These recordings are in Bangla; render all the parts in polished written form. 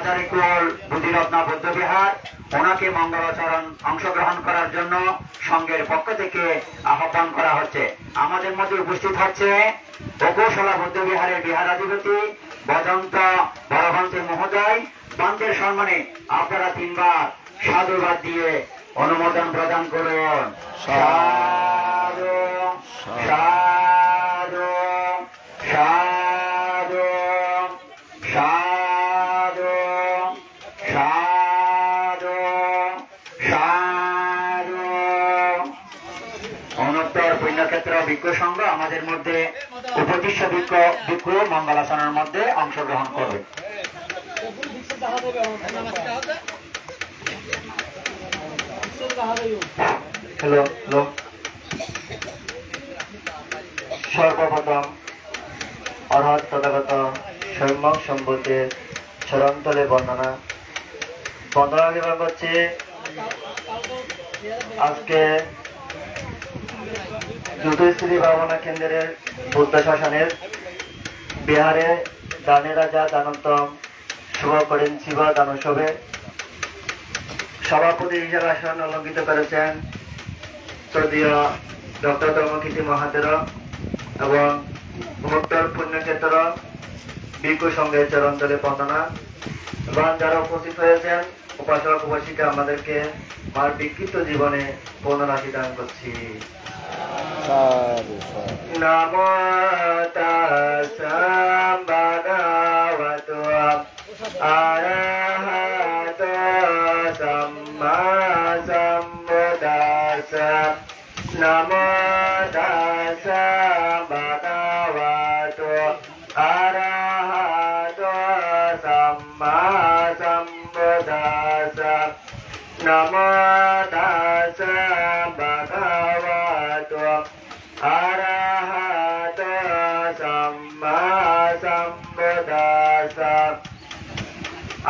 হাজারিকুল বুদ্ধিরত্না বৌদ্ধবিহার ওনাকে মঙ্গলাচরণ অংশগ্রহণ করার জন্য সংঘের পক্ষ থেকে আহ্বান করা হচ্ছে। আমাদের মধ্যে উপস্থিত হচ্ছে গোকোশলা বৌদ্ধবিহারের বিহারাধিপতি বদন্ত বরভন্তে মহোদয়। বন্তের সম্মানে আপনারা তিনবার সাধুবাদ দিয়ে অনুমোদন প্রদান করুন। সাধু সাধু সাধু সাধু সাধু সাধু। অনুত্তর পুণ্যক্ষেত্র ভিক্ষু সংঘ আমাদের মধ্যে উপদিশ্য ভিক্ষু মঙ্গলাচরণের মধ্যে অংশগ্রহণ করবে। Hello hello. সর্বপ্রথম অর্হৎ তথাগত সম্যক সম্বুদ্ধের চরণতলে বন্দনা নিবেদন করছি। আজকে যুদ্ধশ্রী ভাবনা কেন্দ্রের বুদ্ধ শাসনের বিহারে দানে রাজা দানন্তম শুভ করেন শিব দানোৎসবে সভাপতি হিসেবে আসন অলঙ্কিত করেছেন শ্রদ্ধেয় ডক্টর ধর্মকীর্তি মহাতের এবং উত্তর পুণ্যক্ষেত্র ভিক্ষু সংঘের চরণতলে বন্দনা এবং যারা উপস্থিত হয়েছেন উপাসক উপাসিকা আমাদেরকে মার বিক্ষিপ্ত জীবনে বন্দনা দান করছি। নমো তাস্সা ভগবতো আরহতো সাম্মা সাম্বুদ্দাস্সা। নমো তাস্সা ভগবতো আরহতো সাম্মা সাম্বুদ্দাস্সা। নমো তাস্সা ভগবতো আরহতো সাম্মা সাম্বুদ্দাস্সা।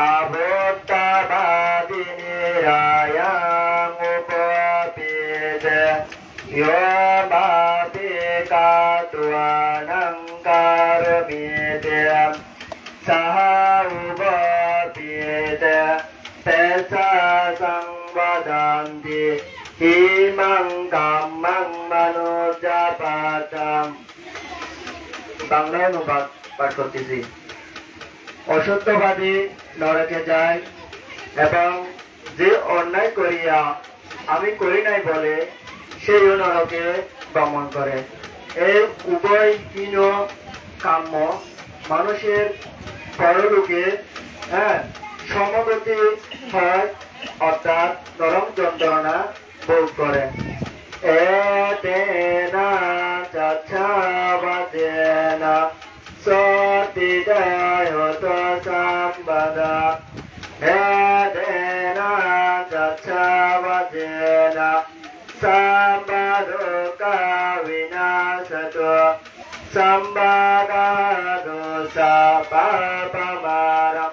অভুক্তবাদিনিরায়ং উপপীতে यो मापिकात्वानङ्कारमीते सः उपपीते तेषा संवदन्ति इमं कामं मनुजपातम्। বাংলায় অনুবাদ পাঠ করতেছি। অসত্যবাদী নরকে যায় এবং যে অন্যায় করিয়া আমি করি নাই বলে সেই নরকে গমন করে। এই উভয় হীন কাম্য মানুষের পরলোকে সমগতি হয় অর্থাৎ নরম যন্ত্রণা ভোগ করে। এতেনা চাচ্ছাবাদেনা সতিদায়ত সম্পদা। এতেনা চাচ্ছাবাদেনা সম্পদোকা বিনাশতো সম্পদাদোষা পাপমারম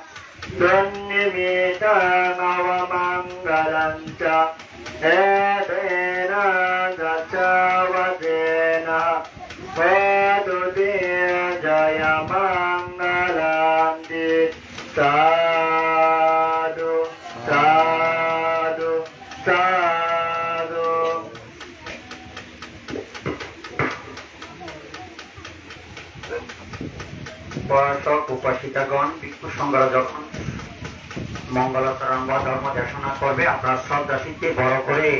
দুর্নিমিতং অবমঙ্গলং চ। এতেনা চাচ্ছাবাদেনা হোতু তে জয়মঙ্গলান্তি। সাধু সাধু সাধু। উপাসক উপাসিকাগণ ভিক্ষু সংঘরা যখন মঙ্গলাচরণ বা ধর্ম দেশনা করবে আপনার শ্রদ্ধা চিত্তে বড় করে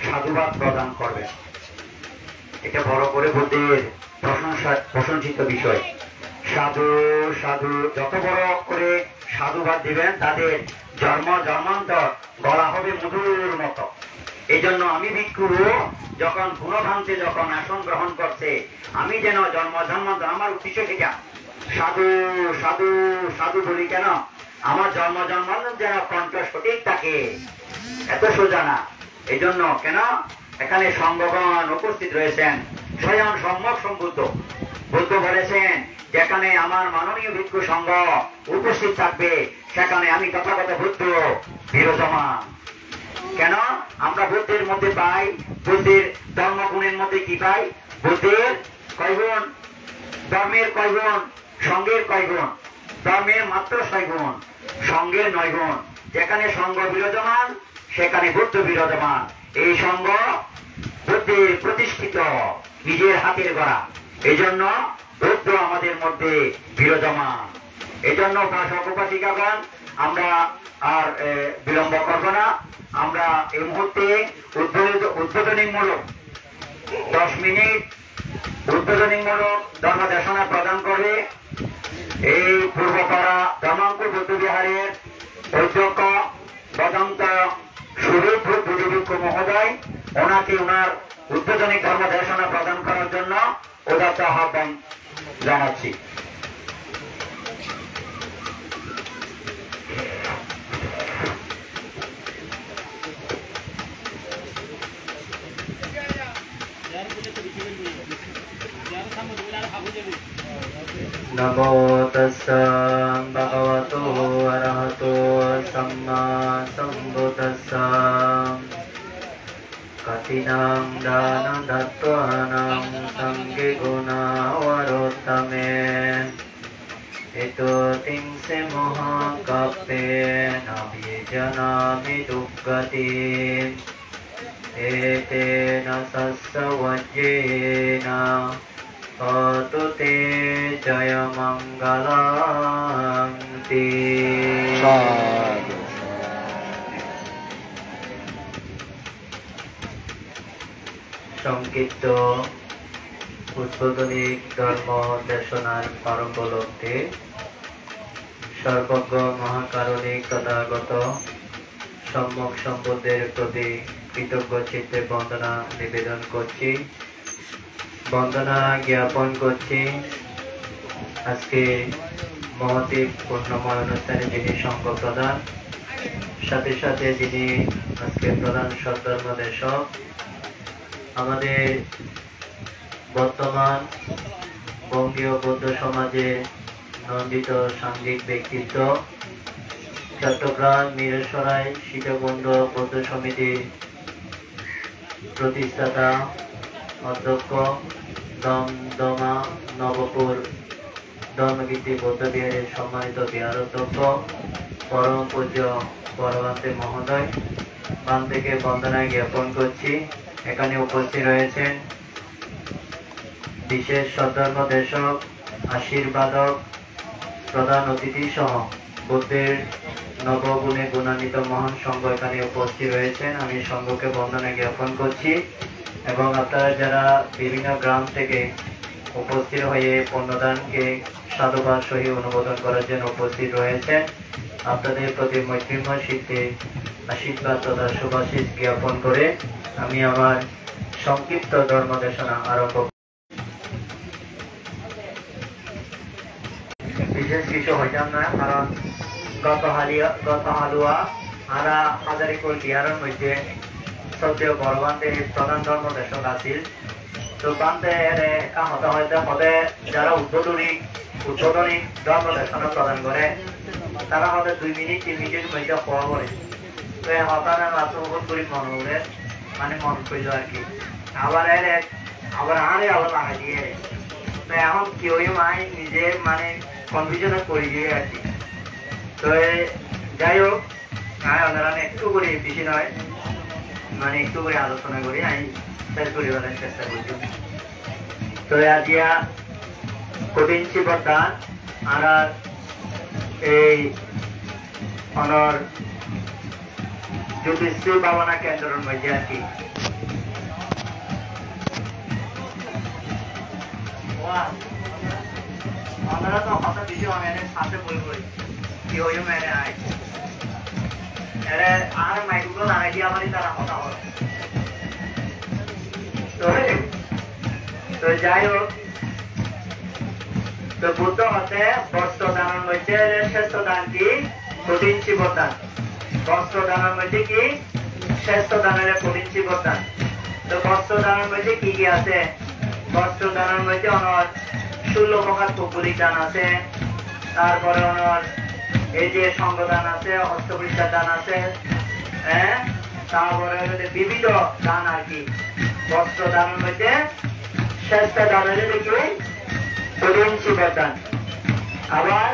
সাধুবাদ প্রদান করবে। এটা বড় করে বুদ্ধের প্রশংসিত বিষয়। সাধু সাধু যত বড় করে সাধুবাদ দিবেন তাদের জন্ম জন্মান্তর গলা হবে মধুর মতো। এই জন্য আমি ভিক্ষু যখন গুণভ্রান্তে যখন আসন গ্রহণ করছে আমি যেন জন্ম জন্মান্তর আমার উদ্দেশ্য থেকে সাধু সাধু সাধু বলি কেন আমার জন্ম জন্মান্তর যেন কণ্ঠ সঠিক থাকে এত সোজা না। এই জন্য কেন এখানে সংঘগণ উপস্থিত রয়েছেন স্বয়ং সম্যক সম্বুদ্ধ বুদ্ধ বলেছেন যেখানে আমার মাননীয় ভিক্ষু সংঘ উপস্থিত থাকবে সেখানে আমি তথাগত বুদ্ধ বিরাজমান। কেন আমরা বুদ্ধের মধ্যে পাই, বুদ্ধের ধর্মগুণের মধ্যে কি পাই? বুদ্ধের কয় গুণ, ধর্মের কয় গুণ, সঙ্গের কয় গুণ? ধর্মে মাত্র 6 গুণ, সঙ্গে 9 গুণ। যেখানে সঙ্গ বিরাজমান সেখানে বুদ্ধ বিরাজমান। এই সঙ্গ বুদ্ধির প্রতিষ্ঠিত, নিজের হাতের গড়া। এই জন্য বুদ্ধ আমাদের মধ্যে বিরাজমান। এই জন্য উপাসক উপাসিকাগণ, আমরা আর বিলম্ব করব না। আমরা এই মুহূর্তে উদ্বোধনীমূলক 10 মিনিট উদ্বোধনীমূলক ধর্ম দেশনা প্রদান করবে এই পূর্বপাড়া ধর্মাঙ্কুর বৌদ্ধবিহারের অধ্যক্ষ বদন্ত সুরূপ বুদ্ধিভিক্ষু মহোদয়। ওনাকে ওনার উদ্বোধনী ধর্ম দেশনা প্রদান করার জন্য উদাত্ত আহ্বান জানাচ্ছি। नमो तस्सा भगवतो अरहतो सम्मा सम्बुद्धस्सा कथिनां दान दत्त्वानां संगे गुणावरोत्तमे एतो तिंसे महाकाप्ये नभिजनामि दुःखतिम् एतेन सस्सवज्येन होतु ते जय मंगलांति। সংক্ষিপ্ত উদ্বোধনী ধর্ম দেশনার পারম্পলব্ধে সর্বজ্ঞ মহাকারণিক তথাগত সম্যক সম্বুদ্ধের প্রতি কৃতজ্ঞ চিত্তে বন্দনা নিবেদন করছি, বন্দনা জ্ঞাপন করছি। আজকে মহতী পূর্ণময় অনুষ্ঠানে যিনি সঙ্গ প্রদান, সাথে সাথে যিনি আজকে প্রধান সদ্ধর্ম দেশক, আমাদের বর্তমান বঙ্গীয় বৌদ্ধ সমাজে নন্দিত সাংঘিক ব্যক্তিত্ব, চট্টগ্রাম মিরসরাই সীতাকুণ্ড বৌদ্ধ সমিতির প্রতিষ্ঠাতা অধ্যক্ষ, দমদমা নবপুর ধর্মকীর্তি বৌদ্ধবিহারের সম্মানিত বিহার অধ্যক্ষ পরম পূজ্য পরমান্তে মহোদয়, বাম থেকে বন্দনা জ্ঞাপন করছি। এখানে উপস্থিত রয়েছেন বিশেষ সদ্ধর্ম দেশক, আশীর্বাদক, প্রধান অতিথি সহ বুদ্ধের নবগুণে গুণান্বিত মহান সংঘ এখানে উপস্থিত রয়েছেন। আমি সংঘকে বন্দনা জ্ঞাপন করছি এবং আপনারা যারা বিভিন্ন গ্রাম থেকে উপস্থিত হয়ে পুণ্যদানকে সাধুবাদ সহিত অনুমোদন করার জন্য উপস্থিত রয়েছেন, আপনাদের প্রতি মৈত্রীময় সিদ্ধে আশীর্বাদ তথা শুভাশীষ জ্ঞাপন করে আমি আমার সংক্ষিপ্ত ধর্মদেশনা আরম্ভ। বিশেষ কিছু হইতাম না, কারণ গত হালুয়া আরা হাজারিকুল বিহারের মধ্যে সবচেয়ে বড় বান্ধে প্রধান ধর্ম দেশক আছিল। তো বান্ধে হতে হইতে হতে যারা উদ্বোধনী ধর্ম দেশনা প্রদান করে তারা হতে 2 মিনিট 3 মিনিটের মধ্যে হওয়া করে। তো হতানা মাত্র বহুত করে মন হলে মানে মন করল আর কি, আবার আবার লাগাই দিয়ে। তো এখন কেউ মাই নিজে মানে কনফিউশনে পড়ে গিয়ে আর কি। তো যাই হোক, ওনারা একটু করে, বেশি নয়, মানে একটু করে আলোচনা করি, আমি শেষ করিবার চেষ্টা করছি। তো আজিয়া কঠিন শিবদান আর এই অনর জ্যোতিশ্রী ভাবনা কেন্দ্রের মধ্যে আর কি আমরা তো হঠাৎ কিছু মেনে সাথে বই বই কি হইও মেনে আয় এরে আর মাইগুলো লাগাই দিয়ে আমারই তারা কথা হয়। তো যাই হোক, তো বুদ্ধ হতে বস্ত্র দানের মধ্যে শ্রেষ্ঠ দান কি? কঠিন শিবদান। বস্ত্র দানের মধ্যে কি? শ্রেষ্ঠ দানের কঠিন শিবদান। তো বস্ত্র দানের মধ্যে কি কি আছে? বস্ত্র দানের মধ্যে অনর 16 প্রকার পুকুরিক দান আছে, তারপরে অনর এই যে সঙ্গদান আছে, হস্তপরিষ্কার দান আছে, হ্যাঁ, তারপরে বিবিধ দান আর কি। বস্ত্র দানের মধ্যে শ্রেষ্ঠ দান হচ্ছে কি? কঠিন শিবদান। আবার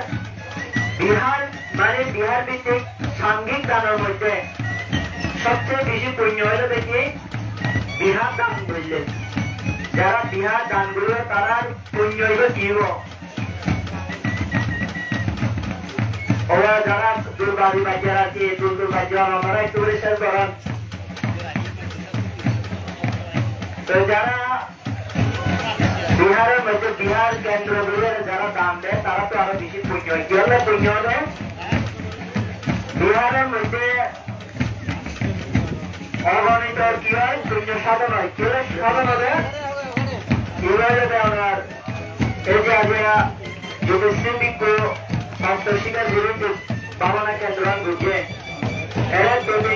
বিহার মানে বিহার ভিত্তিক সাংঘিক দানের মধ্যে সবচেয়ে বেশি পুণ্য হইল দেখি বিহার দান বললেন। যারা বিহার দানগুলো তারা পুণ্য হইল কি ওরা যারা দুর্বাদী বাচ্চার আছে দুর্বাচ্চা আমরা একটু রিসার্চ করেন। তো যারা বিহারের মধ্যে বিহার কেন্দ্রগুলোর যারা দান দেয় তারা তো আরো বেশি পুণ্য হয়। কি হলে পুণ্য হবে? বিহারের মধ্যে অগণিত কি হয় পুণ্য সাধন হয়। কি হলে সাধন হবে? কিভাবে আপনার এই যে আগে যুবশ্রী বিক্ষু শিকার বিরুদ্ধে ভাবনা কেন্দ্র বুঝে এরা তৈরি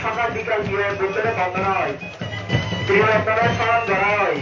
সকাল বিকাল গিয়ে বুদ্ধরে বন্ধনা হয় ত্রিবর্তনের স্মরণ ধরা হয়।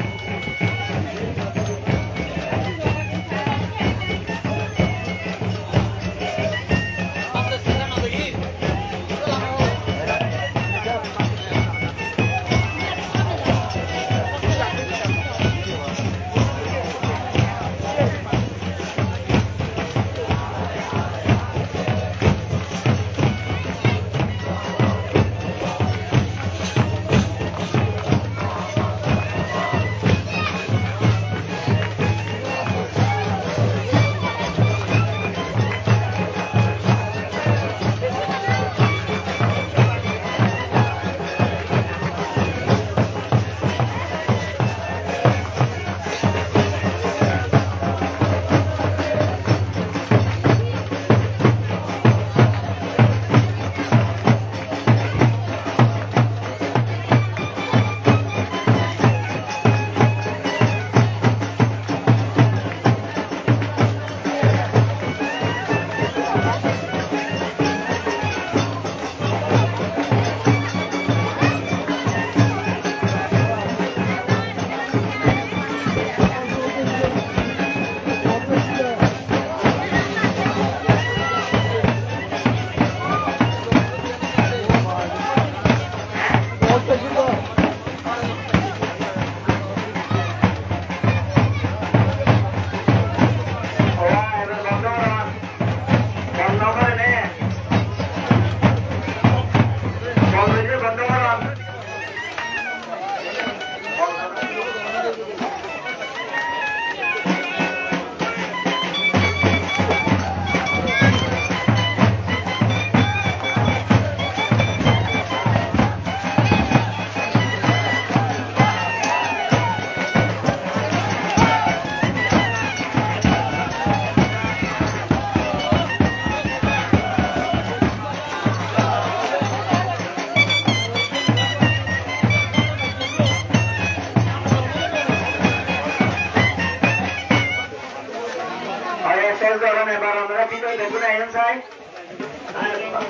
এবার আমরা ভিতরে বেগুন আইন চাই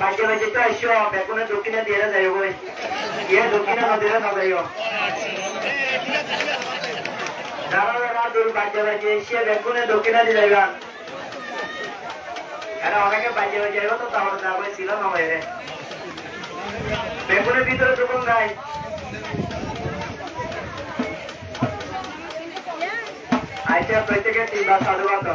বাচ্চা বাচ্চা তো আইসো বেগুনে দক্ষিণে দিয়ে যাই বই গিয়ে দক্ষিণে নদীরে না যাইও যারা যারা দূর বাচ্চা বাচ্চা এসে বেগুনে দক্ষিণে দিয়ে যাইবা এরা অনেকে বাচ্চা বাচ্চা যাইব তো তাহলে যাবে ছিল না বাইরে বেগুনের ভিতরে দোকান গাই আইসা প্রত্যেকে তিনবার সাধুবাদ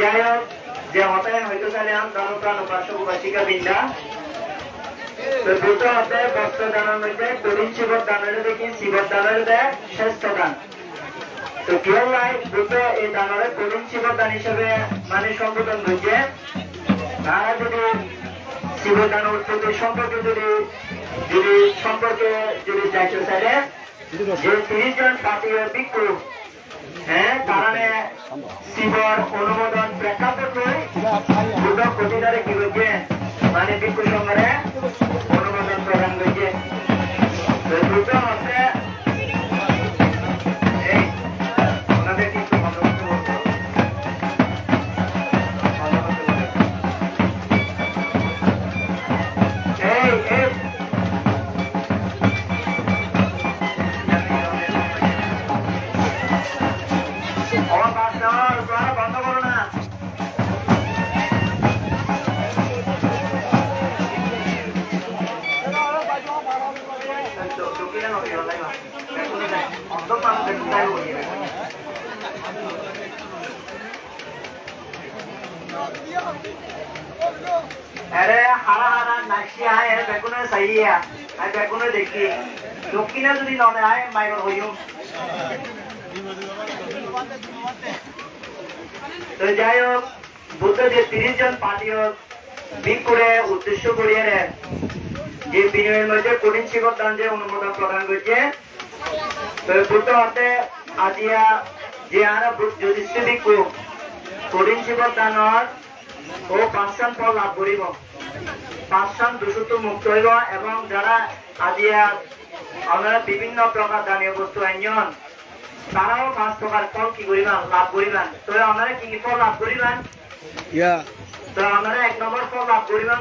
যাই হোক যে হতায় হয়তো চাইলাম ধনপ্রাণ উপাস্য উপাসিকা বৃন্দা তো দুটো হতে বস্ত্র দানের মধ্যে তরুণ শিবর দানের দেখি শিবর দানের দেয় শ্রেষ্ঠ দান। তো কেউ নাই দুটো এই দানের তরুণ শিবর দান হিসেবে মানে সম্বোধন করছে। তারা যদি শিবর দান উৎপত্তি সম্পর্কে যদি যাইতে চাইলে যে 30 জন পাপীয় ভিক্ষু তারা শিবর অনুমোদন প্রেক্ষাপট নয় দুটো প্রতিদারে কি করছে মানে ভিক্ষু সংঘরে অনুমোদন প্রদান করছে। দুটো হচ্ছে এই ওনাদের কিন্তু আমার পাঁচ আরে হারা হারা নাচি আয় এর বেগুনে চাইয়া আর বেগুনে দেখি দক্ষিণে যদি নদে আয় মাইবার হইম তো যাই হোক বুদ্ধ যে 30 জন পার্টি হোক বিক করে উদ্দেশ্য করিয়ে যে বিনিময়ের মধ্যে কঠিন শিকর দান যে অনুমোদন প্রদান করছে তো বুদ্ধ হাতে আজিয়া যে আরা যুধিষ্ঠির ভিক্ষু কঠিন শিকর দানৰ ও 5 জন ফল লাভ করিব 5 জন দূষিত মুক্ত হইব এবং যারা আজিয়া আপনারা বিভিন্ন প্রকার দানীয় বস্তু আইন তারাও 5 প্রকার ফল কি করিবেন লাভ করিবেন তো আপনারা কি কি ফল লাভ করিবেন তো আপনারা 1 নম্বর ফল লাভ করিবেন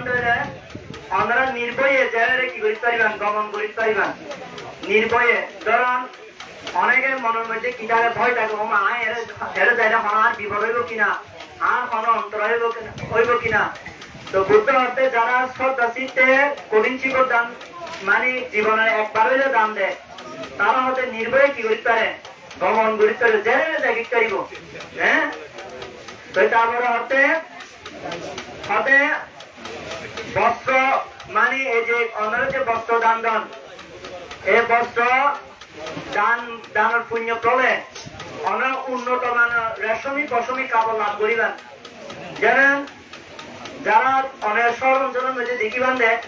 আপনারা নির্ভয়ে যারা কি করিতে পারিবেন গমন করিতে পারিবেন নির্ভয়ে ধরুন অনেকের মনের মধ্যে কিভাবে ভয় থাকে ও মা এর জায়গা আর বিপদ হইব কিনা আর কোনো অন্তর হইব কিনা তো বুদ্ধ অর্থে যারা শ্রদ্ধা চিত্তে কঠিন শিকর দান মানে জীবনের একবার হইলে দান দেয় তারা হতে নির্ভয়ে কি করিতে পারে গমন করিতে পারে জেনে জাগিত করিব হ্যাঁ তো তারপরে হতে বস্ত্র মানে এই যে অনার যে বস্ত্র দান দান এই বস্ত্র দানের পুণ্য প্রলে অনেক উন্নত মানের রেশমি পশমি কাপড় লাভ করিবেন যেমন যারা অনেক শহর অঞ্চলের মধ্যে দেখিবেন দেয়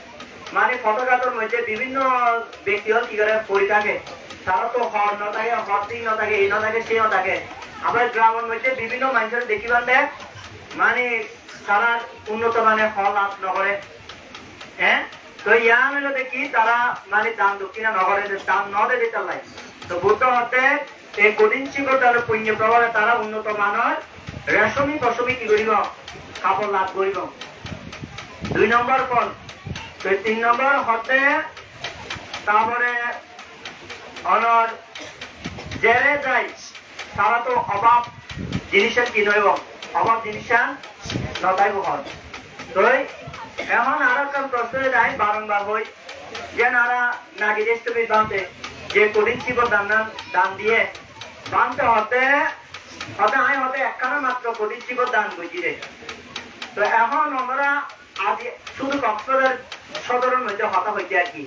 মানে ফটোগ্রাফের মধ্যে বিভিন্ন ব্যক্তি কি করে পড়ে থাকে তারা তো হর ন থাকে হরতেই ন থাকে এই ন থাকে সেই ন থাকে আবার গ্রামের মধ্যে বিভিন্ন মানুষের দেখিবেন দেয় মানে তারা উন্নত মানের ফল লাভ নকরে হ্যাঁ তো ইয়া হলো দেখি তারা মানে দান দক্ষিণা নগরে দান নদে দিতে লাই তো বুদ্ধ হতে এই কঠিন শিকর তাদের পুণ্য প্রভাবে তারা উন্নত মানের রেশমি পশমি কি করিব কাপড় লাভ করিব 2 নম্বর ফল তো 3 নম্বর হতে তারপরে অনর জেরে যায় তারা তো অভাব জিনিসের কি নইব অভাব জিনিসের নতাইব হন তো এখন আর একটা প্রশ্নে যায় বারংবার হই যে নারা নাগিদেশ বানতে যে কঠিন শিকর দান দিয়ে বানতে হতে আয় হতে একখানা মাত্র কঠিন শিকর দান বুঝি রে তো এখন আমরা আজ শুধু কক্সবাজার সদরের মধ্যে হতা হইতে আর কি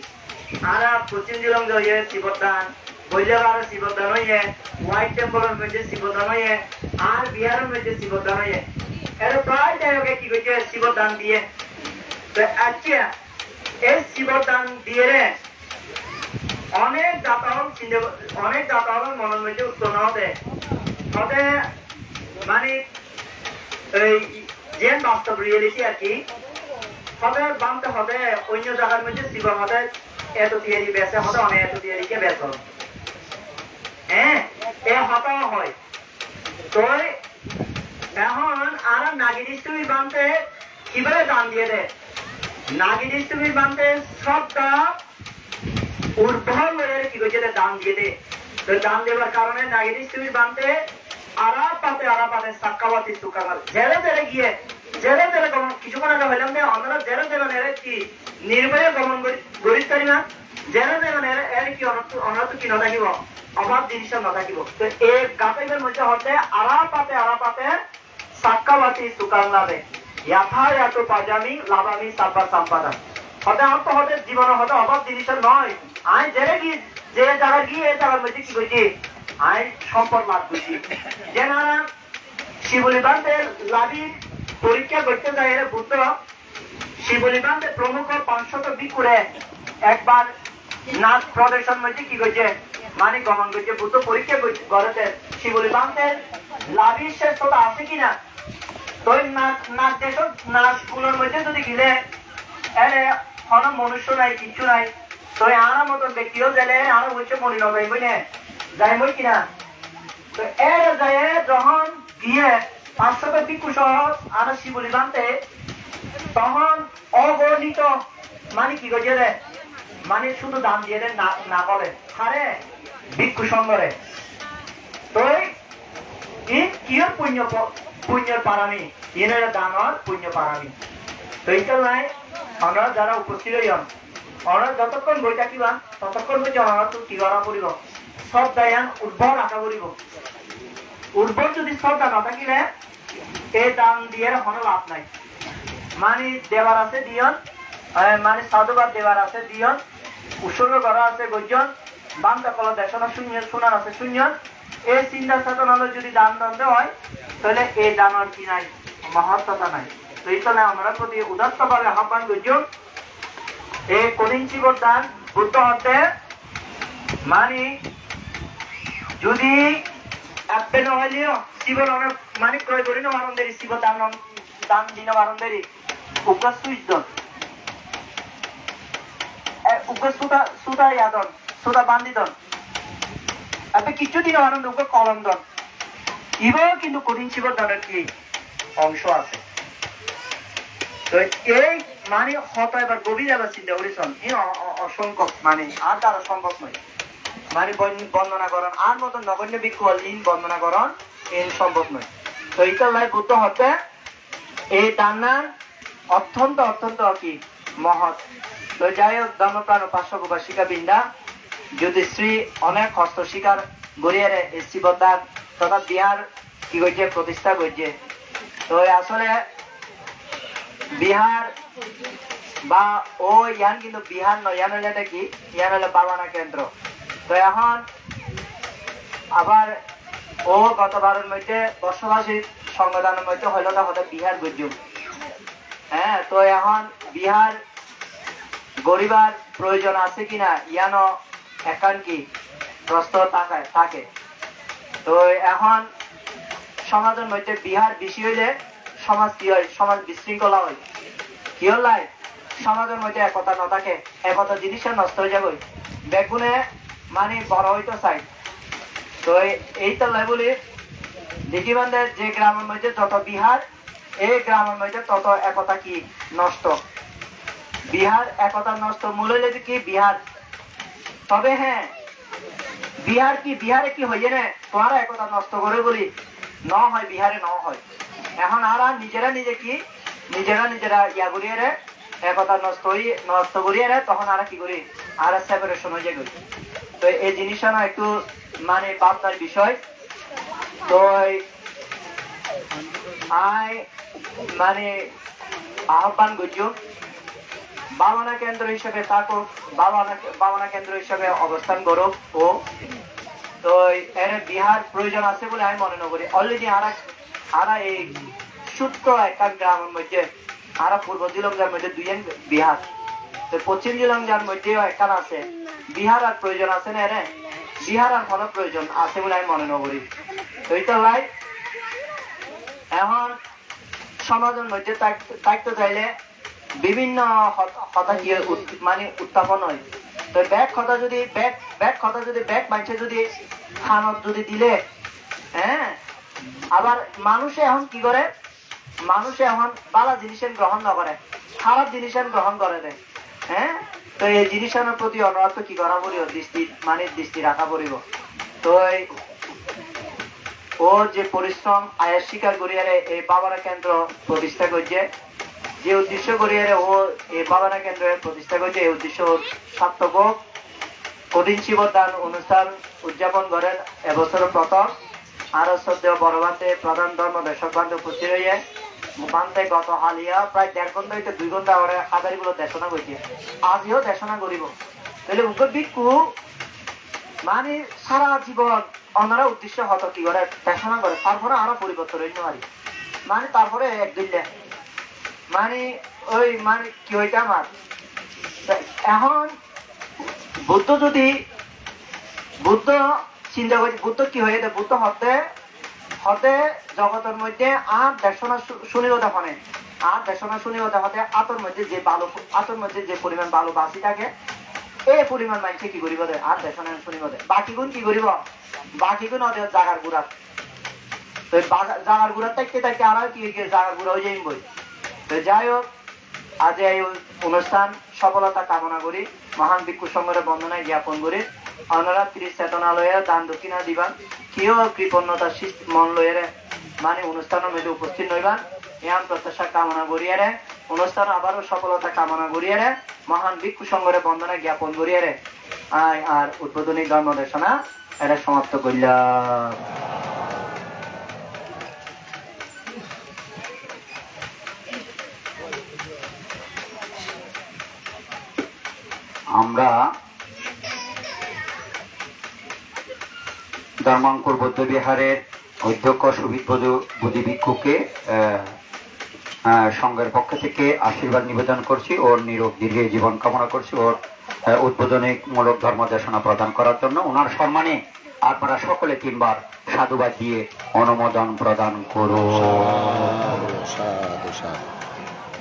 আর পশ্চিম জিলং হইয়ে শিবর দান বৈলাবার শিবর দান হইয়ে হোয়াইট টেম্পলের মধ্যে শিবর দান হইয়ে আর বিহারের মধ্যে শিবর দান হইয়ে এর প্রায় জায়গায় কি করছে শিবর দান দিয়ে তো আচ্ছা এই শিবর দান দিয়ে অনেক দাতাহল মনের মধ্যে উত্তর হতে মানে এই যে বাস্তব রিয়েলিটি আর কি হবে বানতে হবে অন্য জায়গার মধ্যে শিবর হতে এত তৈরি বেসে হতে অনেক এত তৈরিকে বেস হ্যাঁ এ হতা হয় তো এখন আর নাগিনিষ্টমী বানতে কিভাবে দান দিয়ে দেয় নাগিনিষ্টমী বানতে সবটা উর্বর হয়ে কি করছে দান দিয়ে দে তো দান দেওয়ার কারণে নাগিনিষ্টমী বানতে আরাপাতে সাক্কাবাতি সুকাবাল জেরে গিয়ে জেরে গমন কিছুক্ষণ আগে হইলাম যে আমরা জেরে এর কি নির্ভয়ে গমন করিতে পারি না জেরে এর কি অনর্থ কি নথাকিব অভাব জিনিস নথাকিব তো এই গাতাইবের মধ্যে হতে আরাপাতে সাক্কাবাতি সুকাল লাভে ইয়াথা পাজামি লাভামি সাব্বা সাম্পাদা হতে জীবনে হতে অভাব জিনিসের নয় আই জেরে গিয়ে যে জায়গা গিয়ে এই জায়গার মধ্যে কি করছি আই সম্পদ লাভ করছি যে নারা শিবলিবান্তের লাভি পরীক্ষা করতে যায় এর বুদ্ধ শিবলিবান্তের প্রমুখ 500 ভিক্ষুরে একবার নাচ প্রদর্শন মধ্যে কি করছে মানে গমন করছে বুদ্ধ পরীক্ষা করেছে শিবলিবান্তের লাভির শ্রেষ্ঠতা আছে কিনা তো নাচ গুলোর মধ্যে যদি গিলে এর কোন মনুষ্য নাই কিছু নাই তো আর মতন ব্যক্তিও গেলে আরো বলছে মনে নজাইব না যাইব কিনা তো এর যায় যখন গিয়ে 500 ভিক্ষু সহ আর শিবলি বানতে তখন অগণিত মানে কি করছে রে মানে শুধু দান দিয়ে না বলে হারে ভিক্ষু সঙ্গরে তো কিয়র পুণ্যর পারামি ইনের দানর পুণ্য পারামি তো এইটা নাই আমরা যারা উপস্থিত হইন আমরা যতক্ষণ বই থাকিবা ততক্ষণ বই আমরা তো কি করা করিব সব দায়ান উর্বর আশা করিব উর্বর যদি শ্রদ্ধা না থাকিলে এই দান দিয়ে কোনো লাভ নাই মানে দেবার আছে দিয়ন মানে সাধুবাদ দেবার আছে দিয়ন উৎসর্গ করা আছে গজন বান্দা কল দেশনা শূন্য শোনার আছে শূন্য এই চিন্তা চেতনা যদি দান দণ্ডে হয় তাহলে এই দানের কি নাই মহত্বতা নাই তো এই তাহলে আমরা প্রতি উদাত্ত ভাবে আহ্বান গজন এই কঠিন জীবন দান বুদ্ধ হতে মানে যদি আপনি নহলেও জীবন অনেক মানে ক্রয় করি না আনন্দের শিব দান দান দিন আনন্দের উগ্র সুইচ দন উগ্র সুতা ইয়াদন সুতা বান্ধি দন আপনি কিছু দিন আনন্দ উগ্র কলম দন ইবাও কিন্তু কঠিন শিব দানের কি অংশ আছে তো এই মানে হত এবার গভীর আবার চিন্তা করেছেন এই অসংখ্য মানে আর দ্বারা সম্ভব নয় মানে বন্দনা করণ আর মতন নগণ্য ভিক্ষু লিন বন্দনা করণ এই সম্ভব নয় তো ইতাল্লাই বুদ্ধ হতে এই দান্নার অত্যন্ত অত্যন্ত কি মহৎ তো যাই হোক ধর্মপ্রাণ উপাসক উপাসিকা বৃন্দা যদি শ্রী অনেক হস্ত শিকার গড়িয়ে এই শিবদান তথা বিহার কি করছে প্রতিষ্ঠা করছে তো আসলে বিহার বা ও ইয়ান কিন্তু বিহার নয় ইয়ান হলে এটা কি ইয়ান হলে বাবানা কেন্দ্র তো এখন আবার ও গতবারের মধ্যে বর্ষবাসী সংবিধানের মধ্যে হইল না হতে বিহার গুজুম হ্যাঁ তো এখন বিহার গরিবার প্রয়োজন আছে কিনা ইয়ানো এখন কি প্রশ্ন থাকে তো এখন সমাজের মধ্যে বিহার বেশি হইলে সমাজ কি হয় সমাজ বিশৃঙ্খলা হয় কি হলাই সমাজের মধ্যে একতা না থাকে একতা জিনিসের নষ্ট হয়ে যাবে বেগুনে মানে বড় হইতে চাই তো এই তো লাই বলি দেখি বান্ধে যে গ্রামের মধ্যে যত বিহার এই গ্রামের মধ্যে তত একতা কি নষ্ট বিহার একতা নষ্ট মূল হইলে কি বিহার তবে হ্যাঁ বিহার কি বিহারে কি হইয়ে না তোমারা একতা নষ্ট করে বলি ন হয় বিহারে ন হয় এখন আর নিজেরা নিজে কি নিজেরা ইয়া করিয়ে রে একতা নষ্ট করিয়ে রে তখন আর কি করি আর সেপারেশন হয়ে যায় তো এই জিনিসটা না একটু মানে ভাবনার বিষয় তো আই মানে আহ্বান করছি বাবানা কেন্দ্র হিসেবে থাকুক বাবানা কেন্দ্র হিসেবে অবস্থান করুক ও তো এর বিহার প্রয়োজন আছে বলে আমি মনে করি অলরেডি আরা এই সূত্র একটা গ্রামের মধ্যে আরা পূর্ব জিলংজার মধ্যে দুইজন বিহার তো পশ্চিম জিলংজার মধ্যেও একটা আছে বিহার আর প্রয়োজন আছে না রে বিহার আর কোনো প্রয়োজন আছে বলে আমি মনে করি তো এই তো লাই এখন সমাজের মধ্যে থাকতে চাইলে বিভিন্ন কথা কি মানে উত্থাপন হয় তো ব্যাগ কথা যদি ব্যাগ মানছে যদি খানত যদি দিলে হ্যাঁ আবার মানুষে এখন কি করে মানুষে এখন ভালো জিনিসের গ্রহণ না করে খারাপ জিনিসের গ্রহণ করে দেয় হ্যাঁ তো এই জিনিসের প্রতি অনুরোধ কি করা পড়িব দৃষ্টি রাখা পড়িব তো ও যে পরিশ্রম আয়ের স্বীকার করিয়ে এই বাবানা কেন্দ্র প্রতিষ্ঠা করছে যে উদ্দেশ্য করিয়ে ও এই বাবানা কেন্দ্রের প্রতিষ্ঠা করছে এই উদ্দেশ্য সার্থক কঠিন শিবদান অনুষ্ঠান উদযাপন করেন এবছর প্রথম আরো শ্রদ্ধেয় বড়বান্তে প্রধান ধর্ম দেশক বান্ধব উপস্থিত হয়ে বান্তে গত হালিয়া প্রায় 1.5 ঘন্টা হইতে 2 ঘন্টা ওরা হাজারিগুলো দেশনা করছে আজও দেশনা করিব তাহলে উগ্র ভিক্ষু মানে সারা জীবন ওনারা উদ্দেশ্য হতো কি করে দেশনা করে তারপরে আরো পরিবর্তন হইতে পারি মানে তারপরে একদিন মানে ওই মানে কি হইতে আমার এখন বুদ্ধ চিন্তা করি বুদ্ধ কি হয়ে বুদ্ধ হতে জগতের মধ্যে আর দেশনা শুনিও দেখনে আর দেশনা শুনিও দেখাতে আতর মধ্যে যে পরিমাণ বালু বাঁচি থাকে এই পরিমাণ মানুষে কি করিব দে আর দেশনা শুনিব দে বাকি গুণ কি করিব বাকি গুণ ওদের জাগার গুড়াত তো জাগার গুড়াত থাকতে আর কি জাগার গুড়া হয়ে যাইম বই তো যাই হোক আজ এই অনুষ্ঠান সফলতা কামনা করি মহান ভিক্ষু সংঘের বন্দনায় জ্ঞাপন করি আপনারা ত্রিচেতনালয়ে দান দক্ষিণা দিবান কেউ কৃপণতা মন লয়ে মানে অনুষ্ঠানের মধ্যে উপস্থিত নইবান এমন প্রত্যাশা কামনা করিয়ে অনুষ্ঠান আবারও সফলতা কামনা করিয়ে মহান ভিক্ষু সংঘের বন্দনায় জ্ঞাপন করিয়ে আর উদ্বোধনী ধর্ম দেশনা এটা সমাপ্ত করলাম। আমরা ধর্মাঙ্কুর বৌদ্ধবিহারের অধ্যক্ষ সুবিদ বুদ্ধি ভিক্ষুকে সংঘের পক্ষ থেকে আশীর্বাদ নিবেদন করছি, ওর নিরোগ দীর্ঘ জীবন কামনা করছি, ওর উদ্বোধনীমূলক ধর্মদেশনা প্রদান করার জন্য। ওনার সম্মানে আপনারা সকলে 3 বার সাধুবাদ দিয়ে অনুমোদন প্রদান করুন।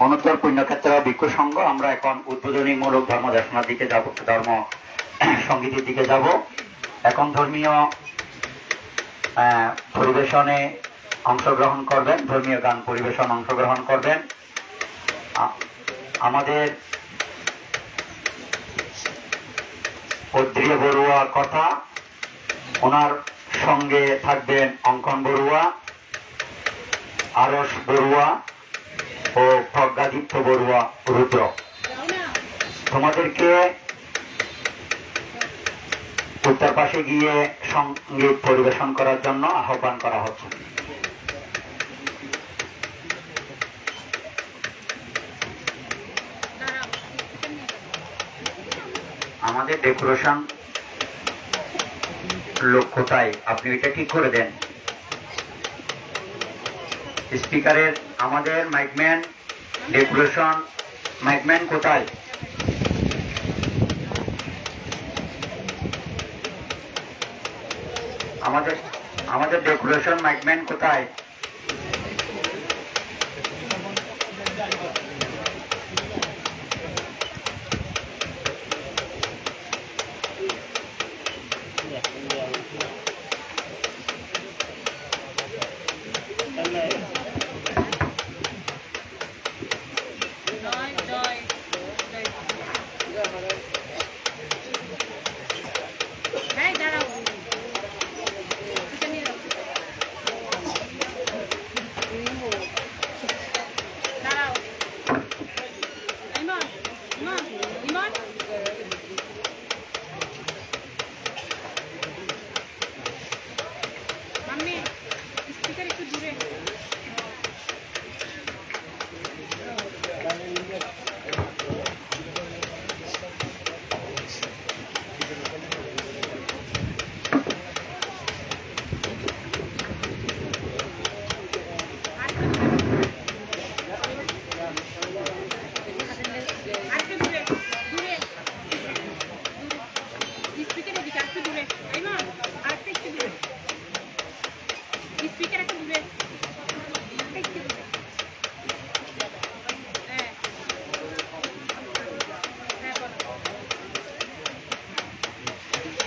অনুত্তর পুণ্যক্ষেত্র ভিক্ষু সংঘ, আমরা এখন উদ্বোধনীমূলক ধর্মদেশনার দিকে যাব, ধর্ম সঙ্গীতের দিকে যাব। এখন ধর্মীয় পরিবেশনে অংশগ্রহণ করবেন, ধর্মীয় গান পরিবেশন অংশগ্রহণ করবেন। আমাদের অদ্রিয় বড়ুয়া কথা, ওনার সঙ্গে থাকবেন অঙ্কন বড়ুয়া, আরস বড়ুয়া ও প্রজ্ঞাদিত্য বড়ুয়া রুদ্র। তোমাদেরকে উত্তর পাশে গিয়ে সঙ্গীত পরিবেশন করার জন্য আহ্বান করা হচ্ছে। আমাদের ডেকোরেশন লোক কোথায়, আপনি এটা ঠিক করে দেন। স্পিকারের আমাদের মাইকম্যান, ডেকোরেশন মাইকম্যান কোথায়? আমাদের ডেকোরেশন মাইকম্যান কোথায়?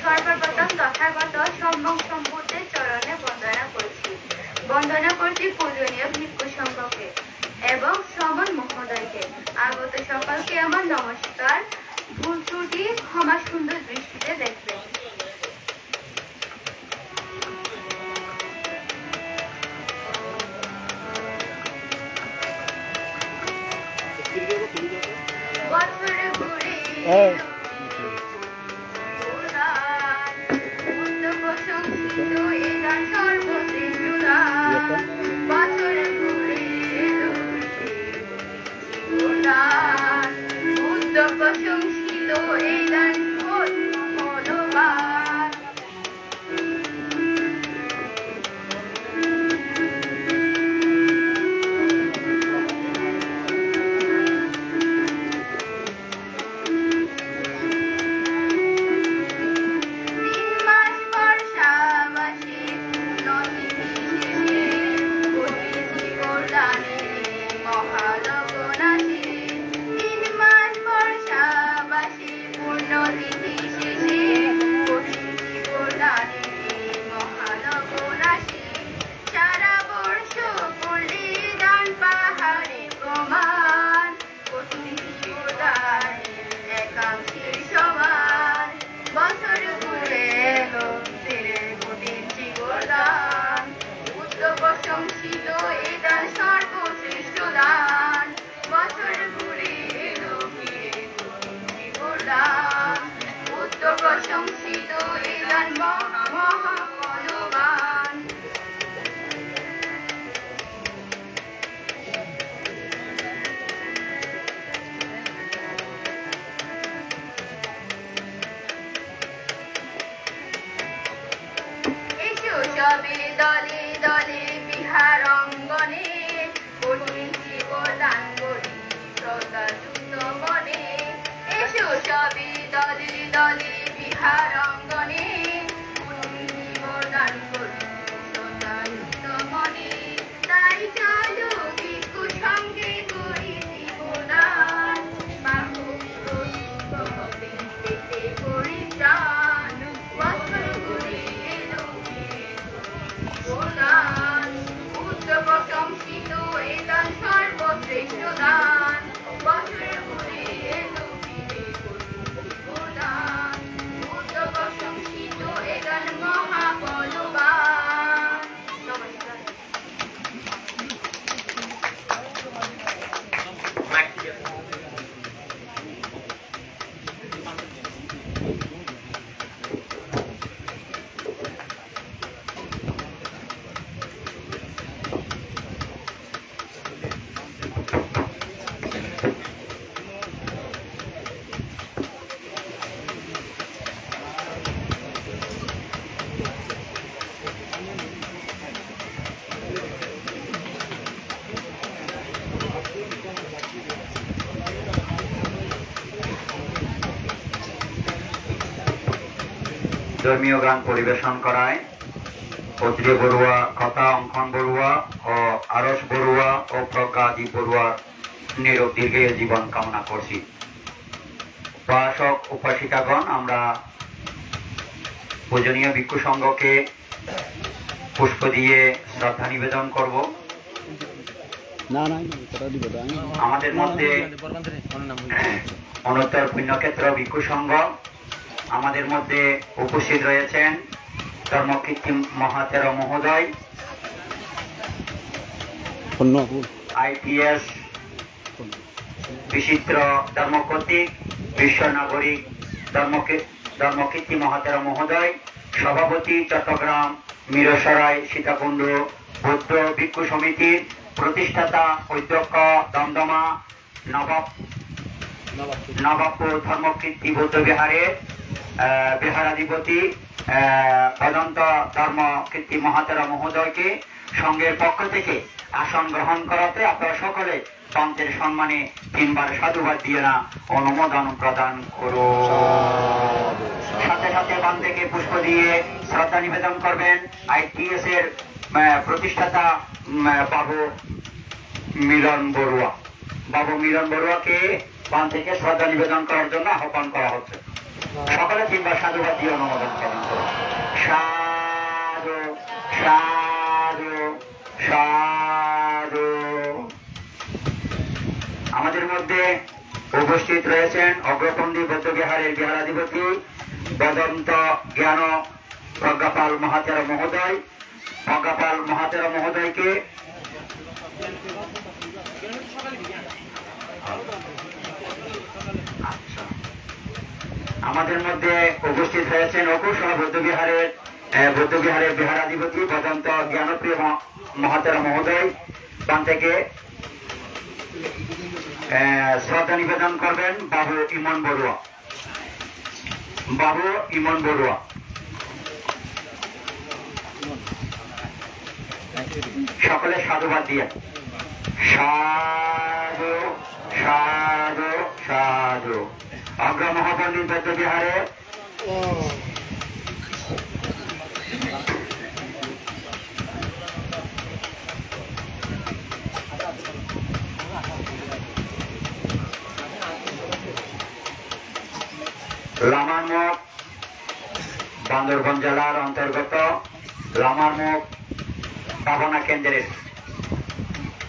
সর্বপ্রথম তথাগত সম্যক সম্বুদ্ধের চরণে বন্দনা করছি পূজনীয় ভিক্ষু সংঘকে এবং শ্রমণ মহোদয়কে। আগত সকলকে আমার নমস্কার। ভুল ত্রুটি ক্ষমা সুন্দর দৃষ্টিতে দেখবেন। বছরে ঘুরে বছরে ঘুরে উদ্যোগ প্রশংসিত এই দান ধন্যবাদ। প্রশংসিত এই গান মহাবলবান। ধর্মীয় গান পরিবেশন করায় অত্রি বড়ুয়া, কথা অঙ্কন বড়ুয়া ও আরস বড়ুয়া ও প্রজ্ঞাদী বড়ুয়া নিরোগ দীর্ঘ জীবন কামনা করছি। উপাসক উপাসিকাগণ, আমরা পূজনীয় ভিক্ষু সংঘকে পুষ্প দিয়ে শ্রদ্ধা নিবেদন করব। আমাদের মধ্যে অনুত্তর পুণ্যক্ষেত্র ভিক্ষু সংঘ আমাদের মধ্যে উপস্থিত রয়েছেন ধর্মকীর্তি মহাতের মহোদয়, IPS বিচিত্র ধর্মকর্তৃক বিশ্ব নাগরিক ধর্মকীর্তি মহাতের মহোদয়, সভাপতি চট্টগ্রাম মিরসরাই সীতাকুণ্ড বৌদ্ধ ভিক্ষু সমিতির প্রতিষ্ঠাতা অধ্যক্ষ দমদমা নবাবপুর ধর্মকীর্তি বৌদ্ধ বিহারের বিহারাধিপতি অনন্ত ধর্মকীর্তি মহাতেরা মহোদয়কে সংঘের পক্ষ থেকে আসন গ্রহণ করাতে আপনারা সকলে পন্থের সম্মানে 3 বার সাধুবাদ দিয়ে না অনুমোদন প্রদান করো। সাথে সাথে বাম থেকে পুষ্প দিয়ে শ্রদ্ধা নিবেদন করবেন ITS এর প্রতিষ্ঠাতা বাবু মিলন বড়ুয়া। বাবু মিলন বড়ুয়াকে বাম থেকে শ্রদ্ধা নিবেদন করার জন্য আহ্বান করা হচ্ছে। সকলে 3 বার সাধুবাদ দিয়ে অনুমোদন প্রদান করো। সাধু সাধু সাধু। আমাদের মধ্যে উপস্থিত রয়েছেন অগ্রপন্থী বৌদ্ধ বিহারের বিহারাধিপতি বদন্ত জ্ঞান প্রজ্ঞাপাল মহাতেরা মহোদয়। প্রজ্ঞাপাল মহাতেরা মহোদয়কে আমাদের মধ্যে উপস্থিত হয়েছেন অকুশলা বৌদ্ধ বিহারের বিহারাধিপতি বদন্ত জ্ঞানপ্রিয় মহাতেরা মহোদয়। বাম থেকে শ্রদ্ধা নিবেদন করবেন বাবু ইমন বড়ুয়া। বাবু ইমন বড়ুয়া। সকলে সাধুবাদ দিয়ে সাধু সাধু সাধু। অগ্র মহাপণ্ডিত বৌদ্ধ বিহারে লামারমুখ বান্দরবান জেলার অন্তর্গত লামারমুখ ভাবনা কেন্দ্রের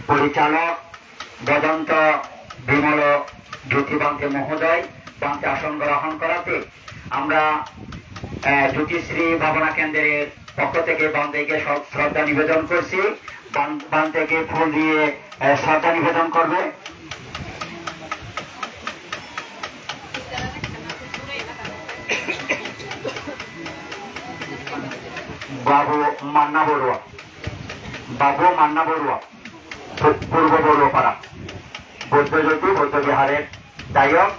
পরিচালক বদন্ত বিমল জ্যোতি বান্তে মহোদয় বান্তে আসন গ্রহণ করাতে আমরা জ্যোতিশ্রী ভাবনা কেন্দ্রের পক্ষ থেকে বান্তেকে শ্রদ্ধা নিবেদন করছি। বান্তেকে ফুল দিয়ে শ্রদ্ধা নিবেদন করবে। বাবু মান্না বড়ুয়া। বাবু মান্না বড়ুয়া পূর্ব বড়ুয়াপাড়া বৌদ্ধজ্যোতি বৌদ্ধ বিহারের দায়ক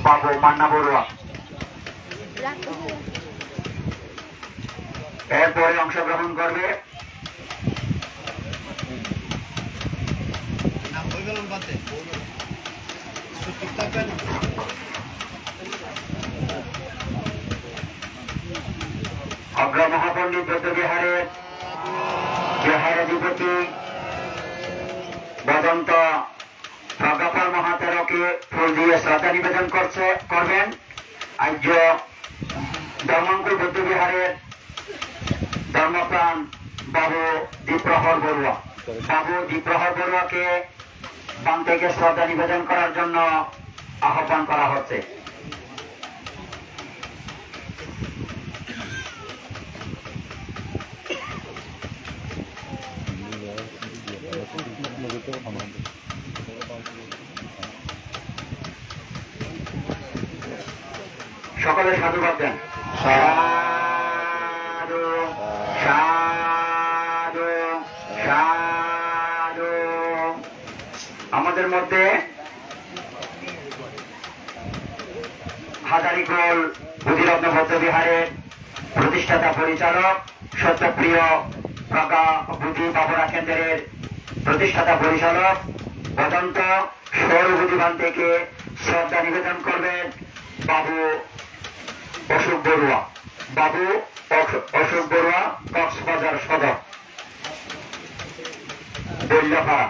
বাবু মান্না বড়ুয়া। এরপরে অংশগ্রহণ করবে অগ্র মহাপণ্ডিত বৌদ্ধ বিহারের বিহারাধিপতি বদন্ত প্রজ্ঞাপাল মহাতেরকে ফুল দিয়ে শ্রদ্ধা নিবেদন করবেন আর্য ধর্মাঙ্কুর বৌদ্ধ বিহারের ধর্মপ্রাণ বাবু দ্বীপ্রহর বড়ুয়া। বাবু দ্বীপ্রহর বড়ুয়াকে বাম থেকে শ্রদ্ধা নিবেদন করার জন্য আহ্বান করা হচ্ছে। সকলে সাধুবাদ দেন। সাধু সাধু সাধু। আমাদের মধ্যে হাজারিকোল বুদ্ধিরত্ন বৌদ্ধ বিহারের প্রতিষ্ঠাতা পরিচালক সত্যপ্রিয় প্রজ্ঞা বুদ্ধি বাবরা কেন্দ্রের প্রতিষ্ঠাতা পরিচালক বদন্ত সৌরবুদ্ধিবান থেকে শ্রদ্ধা নিবেদন করবেন বাবু অশোক বড়ুয়া। বাবু অশোক বড়ুয়া, কক্সবাজার সদর বল্যপাড়া।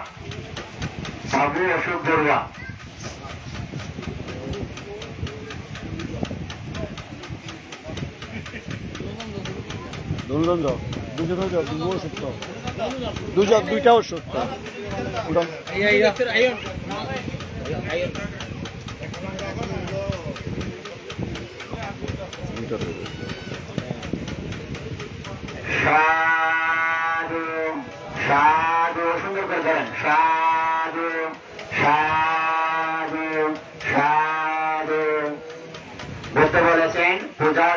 বাবু অশোক বড়ুয়া। দুইটাও সত্য। সাধু সাধু, সুন্দর করে ধরেন, সাধু সাধু সাধু। বুঝতে বলেছেন পূজার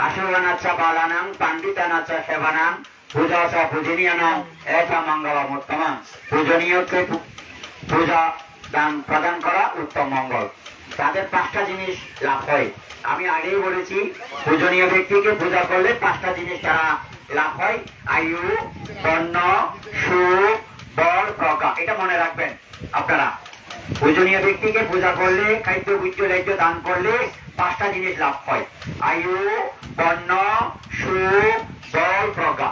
আশীর্বানাচ্ছা বালানাম পাণ্ডিতানাচ্ছা সেবানাম পূজা পূজনীয়ানাম একা মঙ্গলম উত্তমা। পূজনীয়কে পূজা দান প্রদান করা উত্তম মঙ্গল। তাদের 5টা জিনিস লাভ হয়। আমি আগেই বলেছি পূজনীয় ব্যক্তিকে পূজা করলে 5টা জিনিস তারা লাভ হয়: আয়ু, বর্ণ, সুখ, বল, প্রজ্ঞা। এটা মনে রাখবেন আপনারা। পূজনীয় ব্যক্তিকে পূজা করলে, খাদ্য গুজ্জ রাজ্য দান করলে 5টা জিনিস লাভ হয়: আয়ু, বর্ণ, সুখ, বল, প্রজ্ঞা।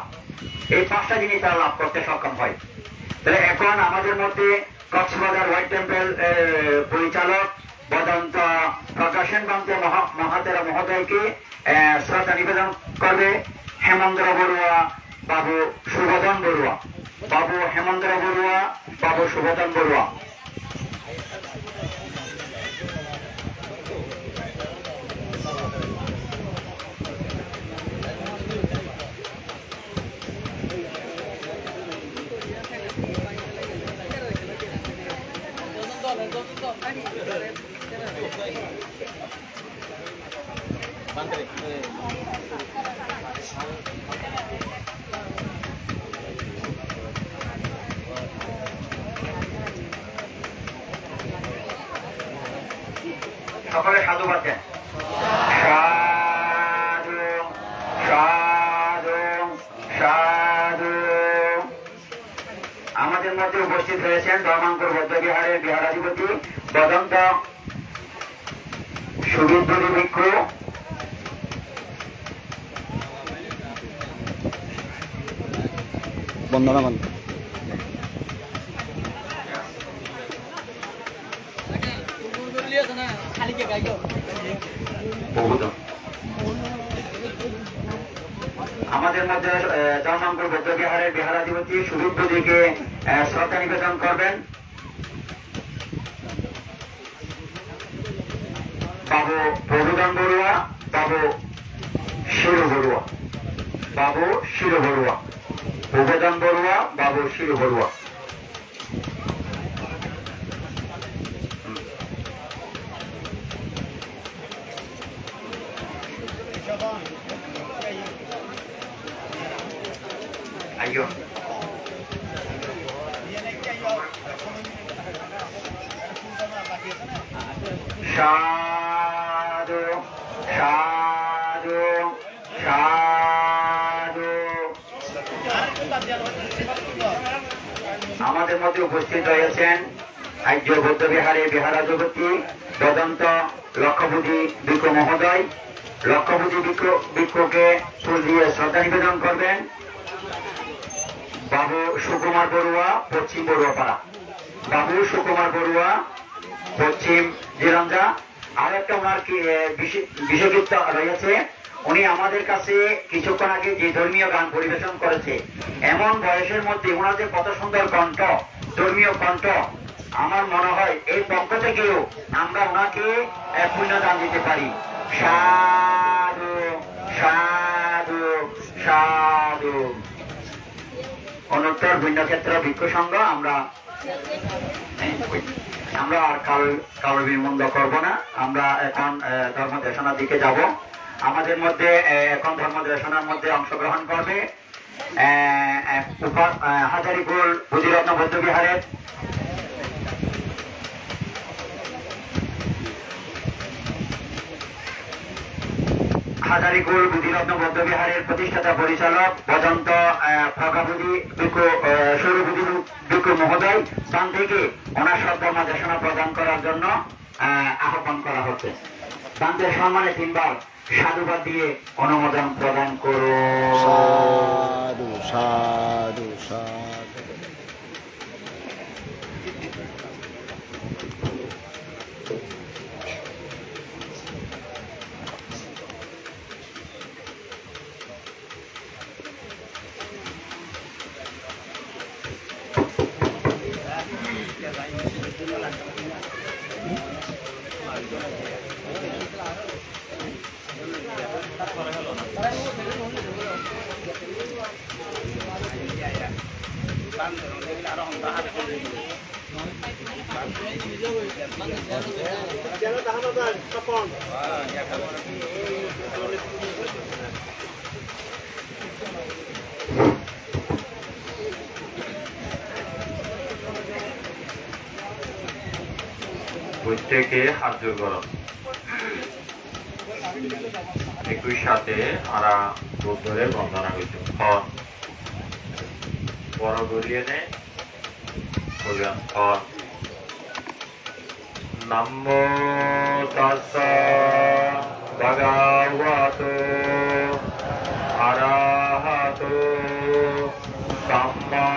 এই 5টা জিনিস তারা লাভ করতে সক্ষম হয়। তাহলে এখন আমাদের মধ্যে কক্সবাজার হোয়াইট টেম্পল পরিচালক বদন্ত প্রকাশন বান্তে মহাতেরা মহোদয়কে শ্রদ্ধা নিবেদন করবে হেমন্দ্র বড়ুয়া, বাবু সুবোধন বড়ুয়া। বাবু হেমন্দ্র বড়ুয়া, বাবু সুবোধন বড়ুয়া। সকলে সাধুবাদ দেন। সাধু সাধু সাধু। আমাদের মধ্যে উপস্থিত হয়েছেন ধর্মাঙ্কুর বৌদ্ধবিহারের বিহারাধিপতি বদন্ত সুবিদ্বরী ভিক্ষু, বন্দনা মান আমাদের মধ্যে ধর্মাঙ্কুর বৌদ্ধবিহারের বিহারাধিপতি সুবিদ্বরীকে শ্রদ্ধা নিবেদন করবেন বাবু প্রভুদান বড়ুয়া, বাবু শিরু বড়ুয়া। বাবু শিরু বড়ুয়া, প্রভুদান বড়ুয়া, বাবু শিরু বড়ুয়া। আইয়ো সাধু সাধু সাধু। আমাদের মধ্যে উপস্থিত রয়েছেন আর্য বৌদ্ধবিহারের বিহারাধিপতি বদন্ত লক্ষপতি ভিক্ষু মহোদয়। লক্ষপতি ভিক্ষুকে ফুল দিয়ে শ্রদ্ধা নিবেদন করবেন বাবু সুকুমার বড়ুয়া, পশ্চিম বড়ুয়াপাড়া। বাবু সুকুমার বড়ুয়া, পশ্চিম জিরঞ্জা। আর একটা ওনার বিশেষত্ব রয়েছে, উনি আমাদের কাছে কিছুক্ষণ আগে যে ধর্মীয় গান পরিবেশন করেছে, এমন বয়সের মধ্যে ওনার যে কত সুন্দর কণ্ঠ, ধর্মীয় কণ্ঠ, আমার মনে হয় এই পক্ষ থেকেও আমরা ওনাকে পুণ্যদান দিতে পারি। সাধু সাধু সাধু। অনুত্তর ভিন্নক্ষেত্র ভিক্ষু সংঘ আমরা আর কারোর বিমন্দ করবো না। আমরা এখন ধর্ম দেশনার দিকে যাব। আমাদের মধ্যে এখন ধর্ম দেশনার মধ্যে অংশগ্রহণ করবে হাজারিকুল বুদ্ধিরত্ন বৌদ্ধবিহারের হাজারিকুল বুদ্ধিরত্ন বৌদ্ধবিহারের প্রতিষ্ঠাতা পরিচালক বদন্ত প্রজ্ঞাবুদ্ধি ভিক্ষু সৌরবুদ্ধি ভিক্ষু মহোদয় স্থান থেকে ওনার সদ্ধর্ম দেশনা প্রদান করার জন্য আহ্বান করা হচ্ছে। তান্ত্রের সম্মানে 3 বার সাধুবাদ দিয়ে অনুমোদন প্রদান করো। সাধু সাধু সাধু। প্রত্যেকে হাত জোর করো। একই সাথে আরা ধরে বন্দনা করছে। বড় গড়িয়ে নে নমো তাস্সা ভগবতো আরহাতো সাম্মা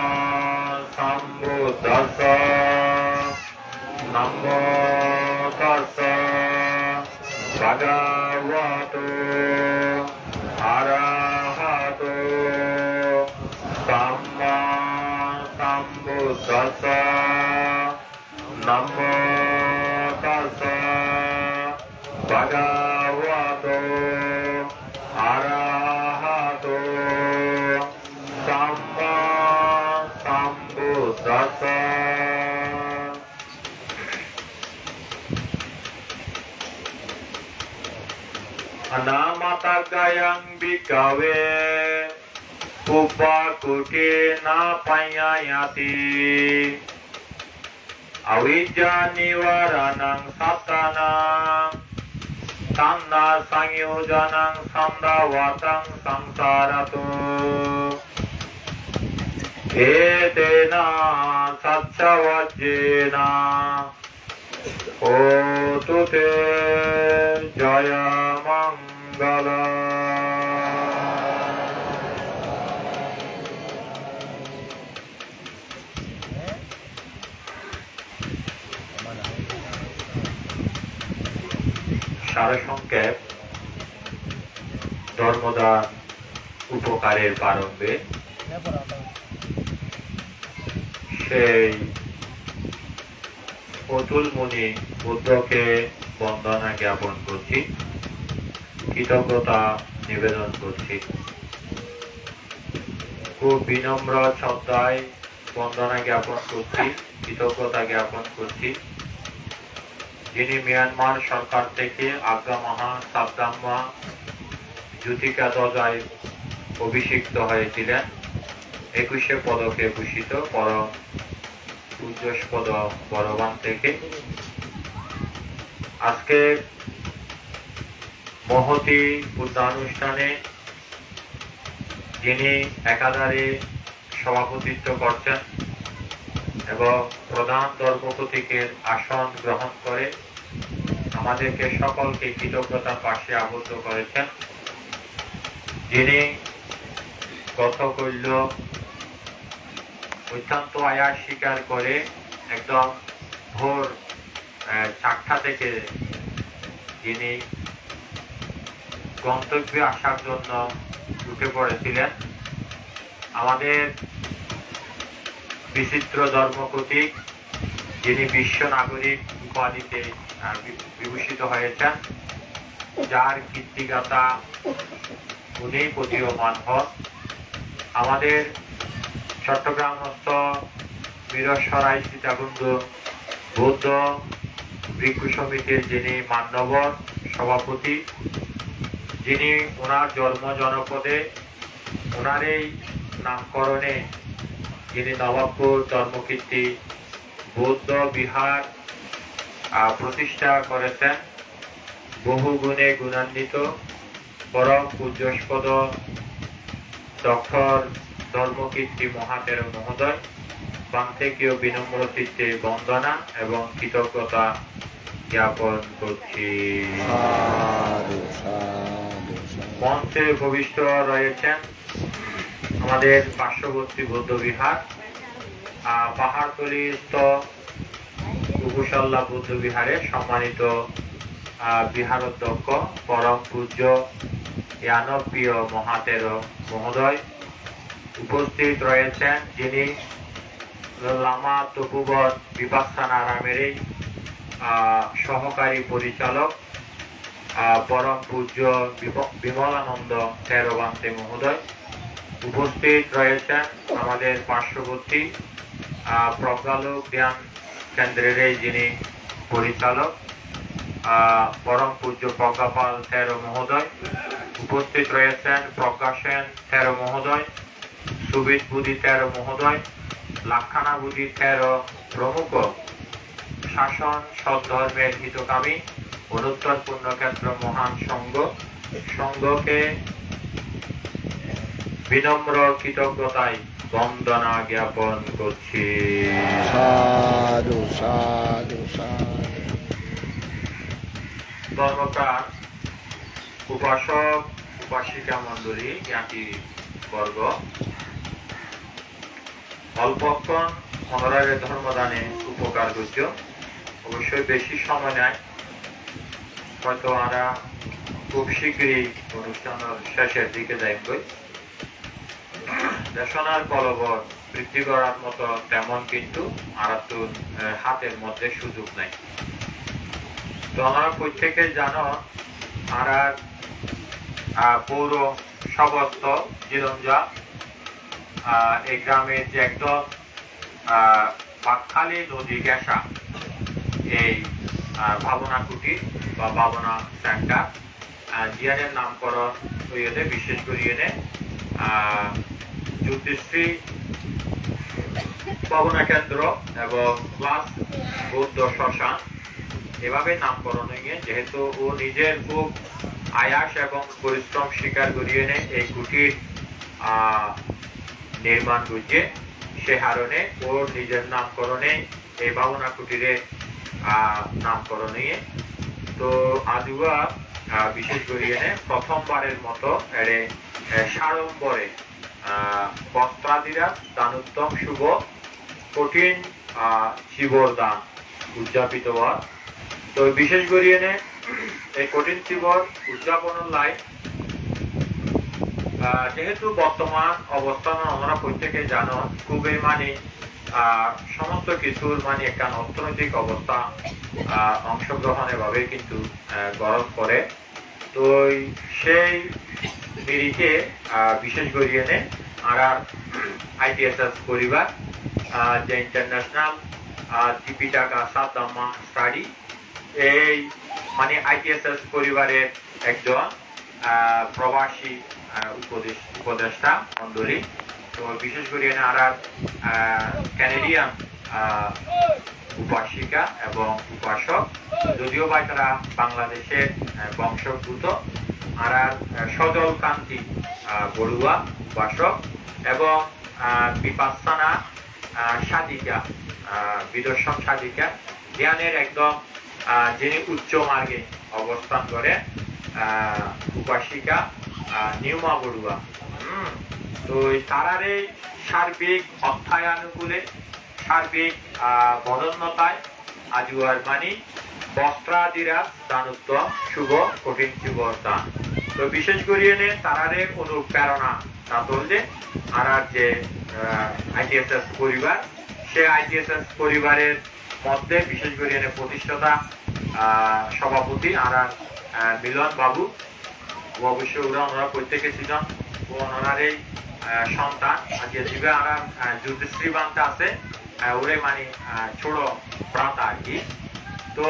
সম্বুদ্ধাস্সা নমো তাস্সা ভগবতো আরহাতো সাম্মা সম্বুদ্ধাস্সা নমো তাস্সা ভগবতো আরহাতো সাম্মা সম্বুদ্ধাস্সা। অনামতাগয়ং বিকবে উপাকুটে না পায়ায়াতি অবিদ্যা নিবারণং সত্তানাং তন্না সংয়োজনং সন্দাবতং সংসারতো এতেনা সচ্চবজ্জেন হোতু তে জয় মঙ্গল। সারসংক্ষেপ ধর্মদান উপকারের প্রারম্ভে সেই অতুল মুনি বুদ্ধকে বন্দনা জ্ঞাপন করছি, কৃতজ্ঞতা নিবেদন করছি। খুব বিনম্র শ্রদ্ধায় বন্দনা জ্ঞাপন করছি, কৃতজ্ঞতা জ্ঞাপন করছি। যিনি মিয়ানমার সরকার থেকে আজ্ঞা মহা সাবদাম্মা জ্যোতিকা দজায় অভিষিক্ত হয়েছিলেন, 21 পদকে ভূষিত পরম পূজ্যস্পদ বরবান থেকে আজকে মহতি পূজানুষ্ঠানে যিনি একাধারে সভাপতিত্ব করছেন এবং প্রধান ধর্মপতিকের আসন গ্রহণ করে আমাদেরকে সকলকে কৃতজ্ঞতার পাশে আবদ্ধ করেছেন, যিনি গতকল্য অত্যন্ত আয়াস স্বীকার করে একদম ভোর 4টা থেকে যিনি গন্তব্যে আসার জন্য ঢুকে পড়েছিলেন। আমাদের বিচিত্র ধর্মপ্রতীক যিনি বিশ্ব নাগরিক উপাধিতে বিভূষিত হয়েছেন, যার কীর্তিগাথা উনি প্রতীয়মান হন। আমাদের চট্টগ্রামস্থ মিরসরাই সীতাকুণ্ড বৌদ্ধ ভিক্ষু সমিতির যিনি মান্যবর সভাপতি, যিনি ওনার জন্ম জনপদে ওনার এই নামকরণে যিনি নবাবপুর ধর্মকীর্তি বৌদ্ধ বিহার প্রতিষ্ঠা করেছেন, বহু গুণে গুণান্বিত পরম পূজ্যস্পদ ডক্টর ধর্মকীর্তি মহাতের মহোদয় পান্থেকীয় বিনম্র চিত্তে বন্দনা এবং কৃতজ্ঞতা জ্ঞাপন করছি। সাধু সাধু সাধু। মঞ্চে উপবিষ্ট রয়েছেন আমাদের পার্শ্ববর্তী বৌদ্ধবিহার পাহাড়তলিস্থ উপসাল্লা বৌদ্ধবিহারের সম্মানিত বিহারাধ্যক্ষ পরম পূজ্য জ্ঞানপ্রিয় মহাতের মহোদয়। উপস্থিত রয়েছেন যিনি লামা তপুবর বিপাসনা আরামেরই সহকারী পরিচালক পরম পূজ্য বিমলানন্দ থেরবান্তে মহোদয়। উপস্থিত রয়েছেন আমাদের পার্শ্ববর্তী প্রজ্ঞালোক ধ্যান কেন্দ্রের যিনি পরিচালক পরম পূজ্য প্রজ্ঞাপাল থের মহোদয়। উপস্থিত রয়েছেন প্রজ্ঞা সেন থের মহোদয়, সুবিদ বুদ্ধি থের মহোদয়, লাক্ষানা বুদ্ধি থের প্রমুখ শাসন সদ্ধর্মের হিতকামী অনুত্তর পুণ্যক্ষেত্র মহান সংঘকে বিনম্র কৃতজ্ঞতায় বন্দনা জ্ঞাপন করছি। সাধু সাধু সাধু। ধর্মপ্রাণ উপাসক উপাসিকা মন্ডলী জ্ঞাতি বর্গ, অল্পক্ষণ অনরারে ধর্মদানে উপকার করছ। অবশ্যই বেশি সময় নেয়, হয়তো আমরা খুব শীঘ্রই অনুষ্ঠানের শেষের দিকে যাইব। দেশনার কলবর বৃদ্ধি করার মতো তেমন কিন্তু আমরা তো হাতের মধ্যে সুযোগ নাই। তো আমরা প্রত্যেকে জানো আমরা পৌর সবস্ত জিরঞ্জা এই গ্রামের যে একদম বাকখালী নদী গেসা এই ভাবনা কুটির বা ভাবনা সেন্টার জিয়ানের নামকরণ হইলে বিশেষ করে এনে জ্যোতিশ্রী ভাবনা কেন্দ্র এবং ক্লাস বৌদ্ধ শ্মশান এভাবে নামকরণ হয়ে, যেহেতু ও নিজের খুব আয়াস এবং পরিশ্রম স্বীকার করিয়ে এনে এই কুটির নির্মাণ করছে, সে হারণে ওর নিজের নামকরণে এই ভাবনা কুটিরের নামকরণ নিয়ে। তো আজুয়া বিশেষ করে এনে প্রথমবারের মতো এড়ে সাড়ম্বরে বস্ত্রাদিরা দানোত্তম শুভ কঠিন শিবর দান উদযাপিত হওয়ার। তো বিশেষ করে এনে এই কঠিন শিবর উদযাপন লাই যেহেতু বর্তমান অবস্থান আমরা প্রত্যেকে জানো খুবই মানে সমস্ত কিছুর মানে একটা অর্থনৈতিক অবস্থা অংশগ্রহণের ভাবে কিন্তু গরম করে। তো সেই নিরিখে বিশেষ করে এনে আমরা আইটিএসএস পরিবার যে ইন্টারন্যাশনাল ত্রিপিটাকা সাতদাম্মা স্টাডি এই মানে আইটিএসএস পরিবারের একজন প্রবাসী উপদেষ্টা মন্ডলী। তো বিশেষ করে এনে আমরা ক্যানাডিয়ান উপাসিকা এবং উপাসক, যদিও বা তারা বাংলাদেশের বংশোদ্ভূত, আর সজল কান্তি বড়ুয়া উপাসক এবং বিপাসনা সাধিকা বিদর্শন সাধিকা জ্ঞানের একদম যিনি উচ্চ মার্গে অবস্থান করে উপাসিকা নিউমা বড়ুয়া। তো তারার এই সার্বিক অর্থায়ানুকূলে সার্বিক বদন্যতায় আজুয়ার মানি বস্ত্রাদিরা দানোত্তম শুভ কঠিন শিবর দান। তো বিশেষ করে এনে তারারে অনুপ্রেরণা তা তুলছে আর যে আইটিএসএস পরিবার, সে আইটিএসএস পরিবারের মধ্যে বিশেষ করে এনে প্রতিষ্ঠাতা সভাপতি আর মিলন বাবু, অবশ্যই ওরা প্রত্যেকে ছিলেন ওনার এই সন্তান আজকে জীবে আর জ্যোতিশ্রী বান্তা আছে ওরে মানে ছোট প্রাতা আর কি। তো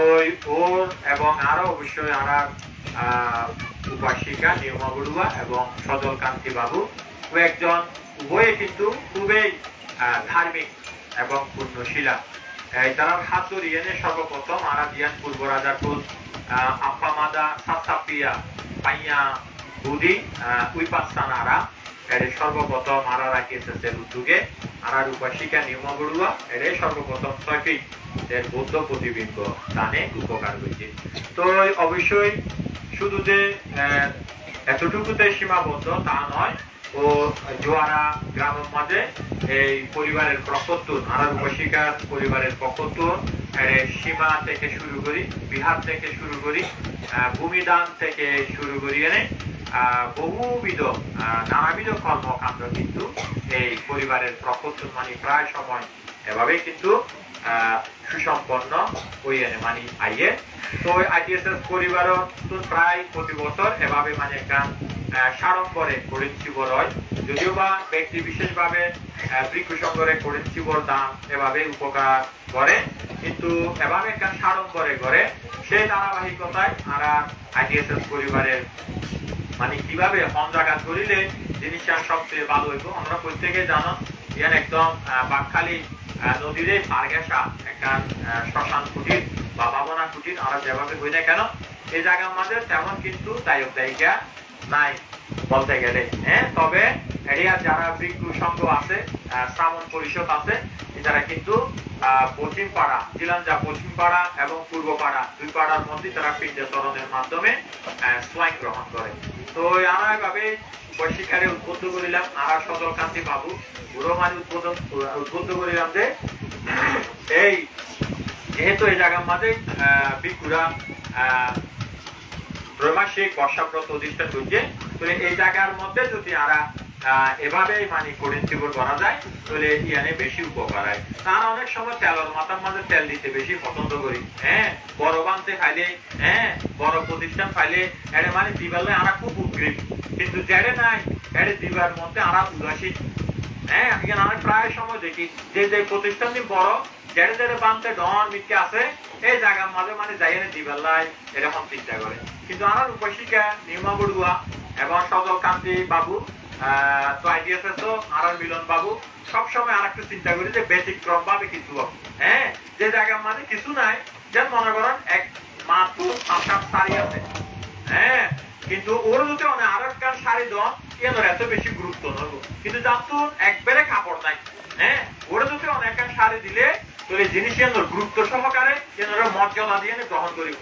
ওর এবং আরো অবশ্যই আর উপাসিকা নিয়মা বড়ুয়া এবং সজল কান্তি বাবু ও একজন উভয়ে কিন্তু খুবই ধার্মিক এবং পূর্ণশীলা। তারা হাত ধরিয়ে সর্বপ্রথম আরা দিয়ান পূর্ব রাজাকুল আপ্পা মাদা সাসাপিয়া পাইয়া বুদি উইপাসানারা এর সর্বপ্রথম আরা রাখিয়েছে উদ্যোগে আর উপাসিকা নিয়মা বড়ুয়া এর সর্বপ্রথম 6 ফিট এর বৌদ্ধ প্রতিবিম্ব দানে উপকার হয়েছে। তো অবশ্যই শুধু যে এতটুকুতে সীমাবদ্ধ তা নয়, ও জোয়ারা গ্রামের মাঝে এই পরিবারের প্রকটন আর উপশিকার পরিবারের প্রকটন সীমা থেকে শুরু করি, বিহার থেকে শুরু করি, ভূমিদান থেকে শুরু করি এনে বহুবিধ নানাবিধ কর্মকাণ্ড কিন্তু এই পরিবারের প্রকটন মানে প্রায় সময় এভাবে কিন্তু সুসম্পন্ন ওই এনে মানে আইয়ে। তো আইটিএসএস পরিবারও তো প্রায় প্রতি বছর এভাবে মানে একটা সাড়ম্বরে করিন্সিবর হয়, যদিও বা ব্যক্তি বিশেষভাবে বৃক্ষসঙ্গরে করিন্সিবর দান এভাবে উপকার করে, কিন্তু এভাবে একটা সাড়ম্বরে করে সেই ধারাবাহিকতায় আমরা আইটিএসএস পরিবারের মানে কিভাবে হন জায়গা করিলে জিনিসটা সবচেয়ে ভালো হইব। আমরা প্রত্যেকে জানো ইয়ান একদম বাকখালী নদীর পারগেসা একটা শ্মশান কুটির বা ভাবনা কুটির আমরা যেভাবে হই না কেন এই জায়গার মাঝে তেমন কিন্তু দায়ক দায়িকা নাই বলতে গেলে। হ্যাঁ, তবে এরিয়ার যারা ভিক্ষু সংঘ আছে, শ্রাবণ পরিষদ আছে, এরা কিন্তু পশ্চিম পাড়া জিলাঞ্জা পশ্চিম পাড়া এবং পূর্ব পাড়া দুই পাড়ার মধ্যে তারা পিণ্ডেতরণের মাধ্যমে সোয়াইন গ্রহণ করে। তো আমরা এভাবে বৈশিকারে উদ্বুদ্ধ করিলাম, আর সজলকান্তি বাবু বুড়ো মানে উদ্বুদ্ধ করিলাম যে এই যেহেতু এই জায়গার মাঝে ভিক্ষুরা ত্রৈমাসিক বর্ষাব্রত অধিষ্ঠান করছে, তাহলে এই জায়গার মধ্যে যদি আমরা এভাবে মানে করিন্সিবর করা যায় তাহলে ইয়ানে বেশি উপকার হয়। তারা অনেক সময় তেলের মাথার মাঝে তেল দিতে বেশি পছন্দ করি। হ্যাঁ, বড় বানতে খাইলে, হ্যাঁ বড় প্রতিষ্ঠান পাইলে এটা মানে দিবালে আমরা খুব উদ্গ্রীব, কিন্তু যেড়ে নাই এটা দিবার মধ্যে আমরা উদাসীন। হ্যাঁ, এখানে আমি প্রায় সময় দেখি যে যে প্রতিষ্ঠানটি বড় যেড়ে যেড়ে বানতে ডন মিটকে আছে এই জায়গার মাঝে মানে যাই এনে দিবাল্লাই এরকম চিন্তা করে। কিন্তু আমার উপশিকা নির্মা বড়ুয়া এবং সজলকান্তি বাবু তো আইডিএসএস আর মিলন বাবু সবসময় আর একটু চিন্তা করি যে ব্যতিক্রম ভাবে কিছু হবে। হ্যাঁ, যে জায়গার মাঝে কিছু নাই, যেন মনে করেন এক মাত্র সাত শাড়ি আছে, হ্যাঁ কিন্তু ওর যদি আর একটা শাড়ি দেন এর এত বেশি গুরুত্ব নব, কিন্তু জানতো একবারে কাপড় নাই। হ্যাঁ, ওরা যদি অনেক শাড়ি দিলে তাহলে জিনিস গুরুত্ব সহকারে এনারা মর্যাদা দিয়ে গ্রহণ করিব।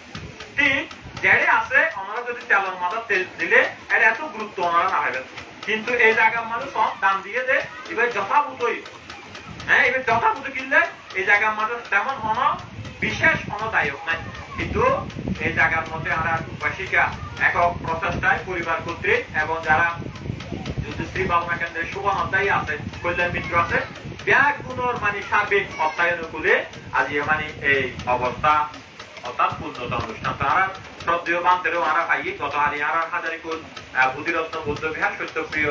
ঠিক যেড়ে আছে ওনারা যদি তেলের মাথা তেল দিলে এর এত গুরুত্ব ওনারা না পাবেন, কিন্তু এই জায়গার মানুষ সব দাম দিয়ে যে এবার যথাভূতই, হ্যাঁ এবার যথাভূত কিনলে এই জায়গার মানুষ তেমন হন বিশেষ কোনো দায়ক নাই। কিন্তু এই জায়গার মধ্যে আমরা উপাসিকা একক প্রচেষ্টায় পরিবার কর্তৃক এবং যারা শ্রী ভাবনা কেন্দ্রের শুভন অধ্যায়ী আছে, কল্যাণ মিত্র আছে, ব্যাগ গুণর মানে সার্বিক অধ্যায়নুকূলে আজ মানে এই অবস্থা অর্থাৎ পূর্ণতা অনুষ্ঠান। তারা শ্রদ্ধেয় বান্তেরও আরা পাই গত হারি আর হাজারিকুল বুদ্ধিরত্ন বৌদ্ধ বিহার সত্যপ্রিয়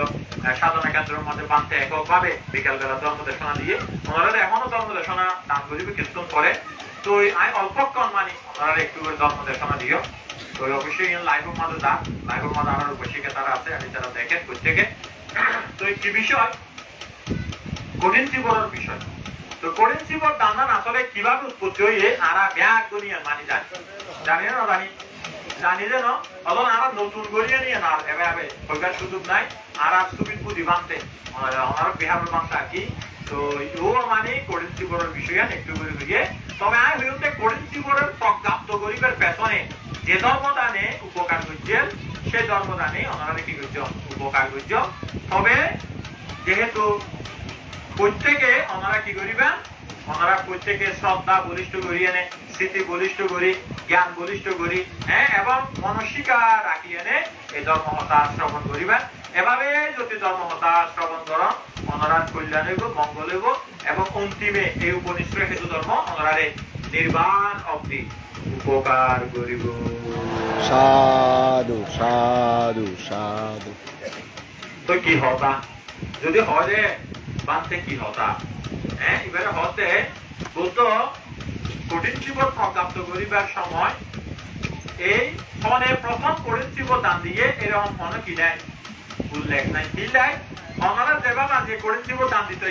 সাধনা কেন্দ্রের মধ্যে বান্তে এককভাবে বিকালবেলা ধর্মদেশনা দিয়ে ওনারা এখনো ধর্মদেশনা দান করিবে কিছুক্ষণ পরে। তো আমি অল্পক্ষণ মানে ওনারা একটু ধর্মদেশনা দিও। তো অবশ্যই লাইভের মধ্যে যান, লাইভের মধ্যে আমার উপস্থিত তারা আছে, আমি তারা দেখেন প্রত্যেকে। তো কি বিষয় করিন্সিবরের বিষয়। তো করিন্সিবর দান্দান আসলে কিভাবে উৎপত্তি হয়ে আরা ব্যাগ দুনিয়ার মানে জানি না জানি যে নতুন আর নতুন গড়িয়ে নিয়ে না এভাবে ওইটার সুযোগ নাই। আর সুবিধ বুদ্ধি বানতে আমার বিহারের ভাষা কি তো ও মানে করিন্সিবরের বিষয়ে একটু করে বুঝিয়ে। তবে আমি হইতে করিন্সিবরের প্রজ্ঞাপ্ত গরিবের পেছনে যে ধর্মদানে উপকার করছেন সে ধর্মদানে ওনারা কি করছ উপকার করছ। তবে যেহেতু প্রত্যেকে ওনারা কি করিবেন, ওনারা প্রত্যেকে শ্রদ্ধা বলিষ্ঠ করি এনে স্মৃতি বলিষ্ঠ করি জ্ঞান বলিষ্ঠ করি, হ্যাঁ এবং মনস্বিকা রাখি এনে এই ধর্মহতা শ্রবণ করিবেন। এভাবে যদি ধর্মহতা শ্রবণ করেন ওনারা কল্যাণ হইব, মঙ্গল হইব এবং অন্তিমে এই উপনিষ্ঠ হেতু ধর্ম ওনারে নির্বাণ অবধি উপকার করিব। সাধু সাধু সাধু। তো কি হতা যদি হয় বানতে কি হতা, হ্যাঁ এবারে হতে বলতো কঠিন জীবন প্রাপ্ত করিবার সময় এই ফোনে প্রথম কঠিন জীবন দান দিয়ে এরকম ফোনে কি দেয় উল্লেখ নাই। কি দেয় ওনারা যেভাবে আজকে কঠিন জীবন দান দিতে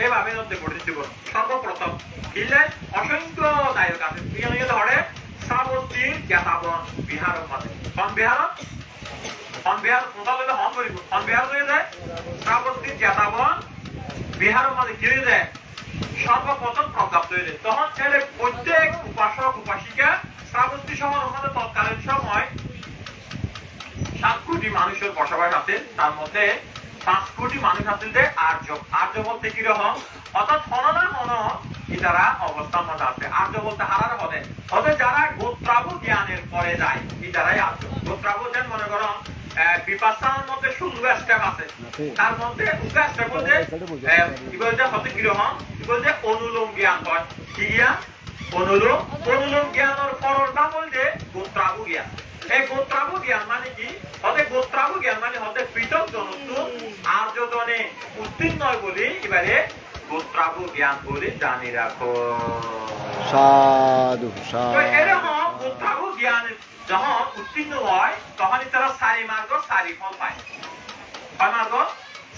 এইভাবে কঠিন জীবন সর্বপ্রথম কি দেয় অসংখ্য দায়ক আছে ধরে শ্রাবন্তীর জ্ঞাতাবন বিহার মাঝে হন বিহার হন বিহার কোথাও হন করিব হন বিহার হয়ে যায় শ্রাবন্তীর জ্ঞাতাবন বিহারের মাঝে কি হয়ে যায় সর্বপ্রথম প্রজ্ঞাপ্ত হইলেন। তখন ছেলে প্রত্যেক উপাসক উপাসিকা শ্রাবন্তী শহর মধ্যে তৎকালীন সময় 7 কোটি মানুষের বসবাস আছে। তার মধ্যে 5 কোটি মানুষ আছে যে আর্য। আর্য বলতে কিরকম, অর্থাৎ হননা হন ইতারা অবস্থান মধ্যে আছে। আর্য বলতে হারার হদে হদে যারা গোত্রাবু জ্ঞানের পরে যায় ইতারাই আর্য। গোত্রাবু যেন মনে করো বিপাশার মধ্যে 16 স্টেপ আছে, তার মধ্যে 2 স্টেপ বলতে কি বলতে হতে কিরকম, কি বলতে অনুলোম জ্ঞান হয়। কি জ্ঞান? অনুলোম জ্ঞানের পরটা বলতে গোত্রাবু জ্ঞান। এই গোত্রাবু জ্ঞান মানে কি হতে, গোত্রাবু জ্ঞান মানে হতে পৃথক জনত্ব আর্য জনে উত্তীর্ণ নয় বলে এবারে গোত্রাবু জ্ঞান বলে জানি রাখো। সাধু সাধু। এরকম গোত্রাবু জ্ঞান যখন উত্তীর্ণ হয় তখনই তারা 4 মার্গ 4 ফল পায়। কয় মার্গ?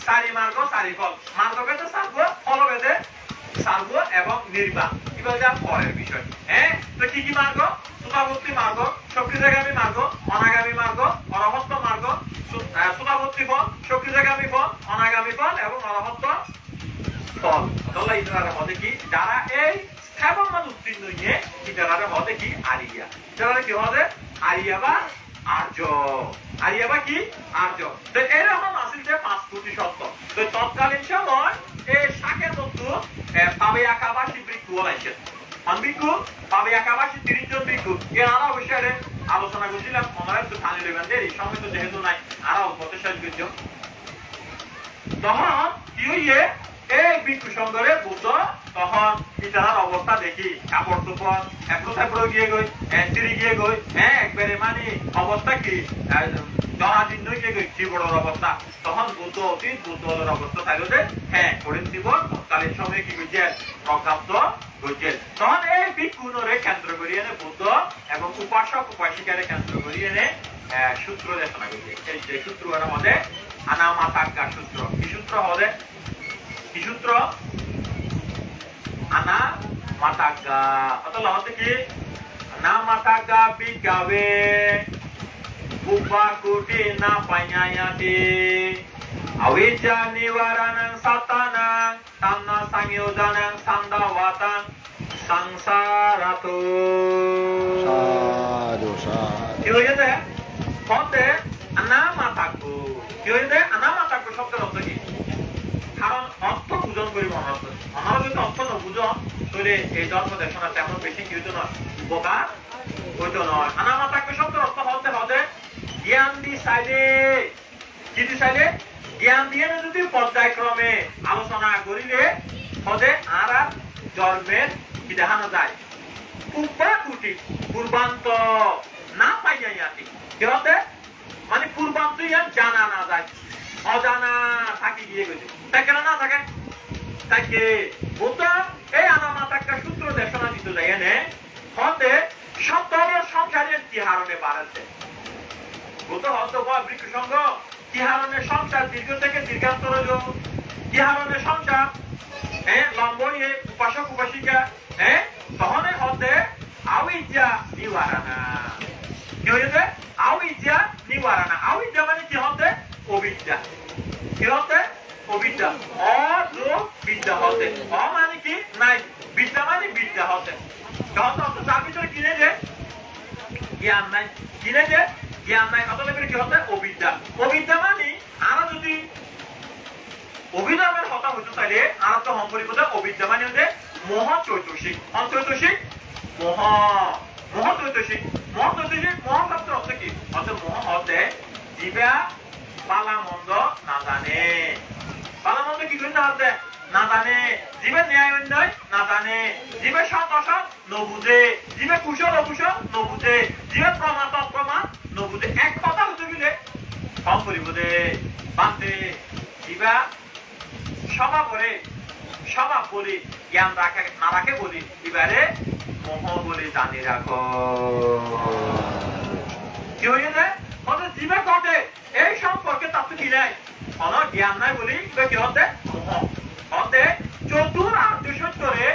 4 মার্গ 4 ফল। মার্গ ভেদে 4 ফল ভেদে 4 এবং নির্বাণ এবার যা পরের বিষয়। হ্যাঁ, তো কি কি মার্গ? সুতাবর্তী মার্গ, শক্তিজাগামী মার্গ, অনাগামী মার্গ, অরহত্ত মার্গ, সুতাবর্তী ফল, শক্তিজাগামী ফল, অনাগামী ফল এবং অরহত্ত ফল। তাহলে ইতারা হতে কি যারা এই সেবন মান উত্তীর্ণ নিয়ে ইতারা হতে কি আরিয়া। ইতারা কি হবে? আরিয়া বা আর্য। আরিয়া বা কি? আর্য। তো এরকম আসিল যে 5 কোটি সত্য। তো তৎকালীন সময় এই শাকের মধ্যে পাবে একাবাসী বৃক্ষ হলাইছে। ভিক্ষু পাবে একাবাসী 30 জন ভিক্ষু। এর আরো বিষয়ে আলোচনা করছিলাম। আমার একটু ধানি লেবেন এই সময় তো যেহেতু নাই আরো অল্পতে শেষ করছো। তখন কি হইয়ে এই ভিক্ষু সংঘরে বুদ্ধ তখন ইতার অবস্থা দেখি কাপড় চোপড় একটু গিয়ে গই এন্ট্রি গিয়ে গই। হ্যাঁ, একবারে মানে অবস্থা কি জরাজীর্ণ গিয়ে গই জীবনের অবস্থা। তখন বুদ্ধ অতীত বুদ্ধের অবস্থা থাকলো যে হ্যাঁ করেন জীব তৎকালীন সময়ে কি করছে প্রজ্ঞাপ্ত করছে। তখন এই ভিক্ষুনরে কেন্দ্র করিয়ে এনে বুদ্ধ এবং উপাসক উপাসিকারে কেন্দ্র করিয়ে এনে সূত্র দেশনা করছে। এই যে সূত্র আমাদের আনামাতাজ্ঞা সূত্র। কি সূত্র হবে? কি সূত্র? আনামাতাজ্ঞা। অতএব হতে কি আনামাতাজ্ঞা বিজ্ঞাবে উপাকুটি না পাইয়ায়াতি আবিজ্জা নিবারণং সাতানাং তান্না সংযোজনং সান্দাওয়াতাং সংসারাতো। সাধু সাধু। কি হয়েছে? হতে আনামাতাজ্ঞ। কি হয়েছে? আনামাতাজ্ঞ শব্দের অর্থ কি? কারণ অর্থ বুঝন করি মনে হতো। আমার যদি অর্থ ন বুঝন তাহলে এই ধর্ম দেশনা তেমন বেশি কি হইতো নয়, উপকার হইতো নয়। আনামাতাজ্ঞ শব্দের অর্থ হতে হতে জ্ঞান দি সাইডে। কি দি সাইডে? জ্ঞান দিয়ে যদি পর্যায়ক্রমে আলোচনা করিলে হতে আর জন্মের কি দেখানো যায় পূর্বাকুটি পূর্বান্ত না পাইয়াতি। কি হতে মানে পূর্বান্ত জানা না যায়, অজানা থাকি গিয়ে গেছে। তাই কেন না থাকে? তাকে বুদ্ধ এই আনামাতাজ্ঞা সূত্র দেশনা দিতে যায় এনে হতে সত্তর সংসারের কি হারণে বাড়াচ্ছে। বুদ্ধ হতে বৃক্ষ সঙ্গ কি হারণের সংসার দীর্ঘ থেকে দীর্ঘান্তর হইল। কি হারণের সংসার হ্যাঁ লম্বনীয় উপাসক উপাসিকা। হ্যাঁ, তখন হতে আবিজ্জা নিবারণা। কি হয়েছে? আবিজ্জা নিবারণা। আবিজ্জা মানে কি হতে? অবিদ্যা। কি হতে? অবিদ্যা। অবিদ্যা হতে অ মানে কি নাই, বিদ্যা মানে বিদ্যা হতে। তার ভিতরে কিনে যে জ্ঞান নাই, কিনে যে জ্ঞান নাই। অতএব কি হতে? অবিদ্যা। অবিদ্যা মানে আরো যদি অভিনবের হতা হইতে চাইলে আর তো সম্পরিপদে অবিদ্যা মানে হচ্ছে মোহ চৈতসিক। চৈতসিক মোহ, মোহ চৈতসিক। মোহ চৈতসিক মোহ শব্দ হচ্ছে কি? অর্থাৎ মোহ হতে জীবা পালা মন্দ না জানে। পালা মন্দ কি করে না জানে। জীবের ন্যায় অন্যায় না জানে। জীবের সৎ অসৎ নবুঝে। জীবের কুশল অকুশল নবুঝে। জীবের প্রমাণ অপ্রমাণ নবুঝে। এক কথা হতে গেলে সম্পরিপদে বাঁধে জীবা স্বভাব করে স্বভাব বলি জ্ঞান রাখে না রাখে বলি এবারে মোহ বলে জানি রাখো। কি হয়ে যায়? অর্থাৎ জীবে ঘটে এই সম্পর্কে তার তো কি নাই, কোন জ্ঞান নাই বলি কি হতে মোহ হতে চতুর আর্য সত্যরে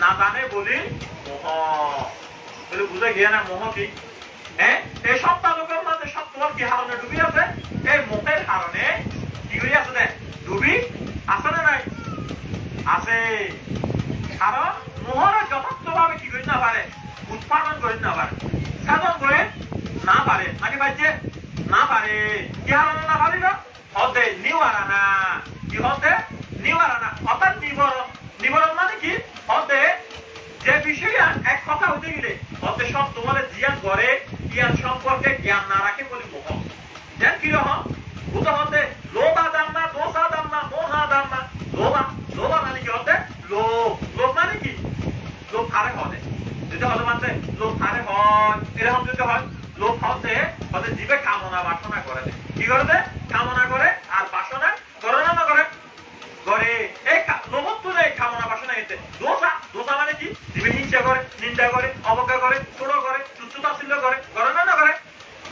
না জানে বলি মোহ বলে বুঝে গিয়ে না মোহ কি। হ্যাঁ, এই সপ্তাহ লোকের মাঝে সপ্তাহ কি হারণে ডুবি আছে? এই মুখের হারণে কি করে আছে? ডুবি আছে না নাই? আছে। কারণ মোহরা যথার্থভাবে কি করি না পারে উৎপাদন করি না পারে সাধন করে না পারে মানে বাজে না পারে কি হারানো না পারি না হতে নিওয়ারানা কি হতে নিওয়ারানা অর্থাৎ নিবরণ নিবরণ মানে কি হতে যে বিষয়টা এক কথা হতে গেলে হতে সব তোমাদের জ্ঞান করে জ্ঞান সম্পর্কে জ্ঞান না রাখে বলি মোহ জ্ঞান কিরকম বুঝতে হতে লোভা দাম না দোষা দাম না মোহা দাম না লোভা লোভা মানে কি হতে লোভ লোভ মানে কি লোভ কারে হতে যদি হতে মানতে লোভ কারে হয় এরকম যদি হয় লোভ হতে হতে জীবে কামনা বাসনা করে কি করে দেয় কামনা করে আর বাসনা করে না করে করে এই লোভত্ব নেই কামনা বাসনা এতে দোষা দোষা মানে কি জীবে হিংসা করে নিন্দা করে অবজ্ঞা করে ছোট করে তুচ্ছতাচ্ছিল্য করে করে না করে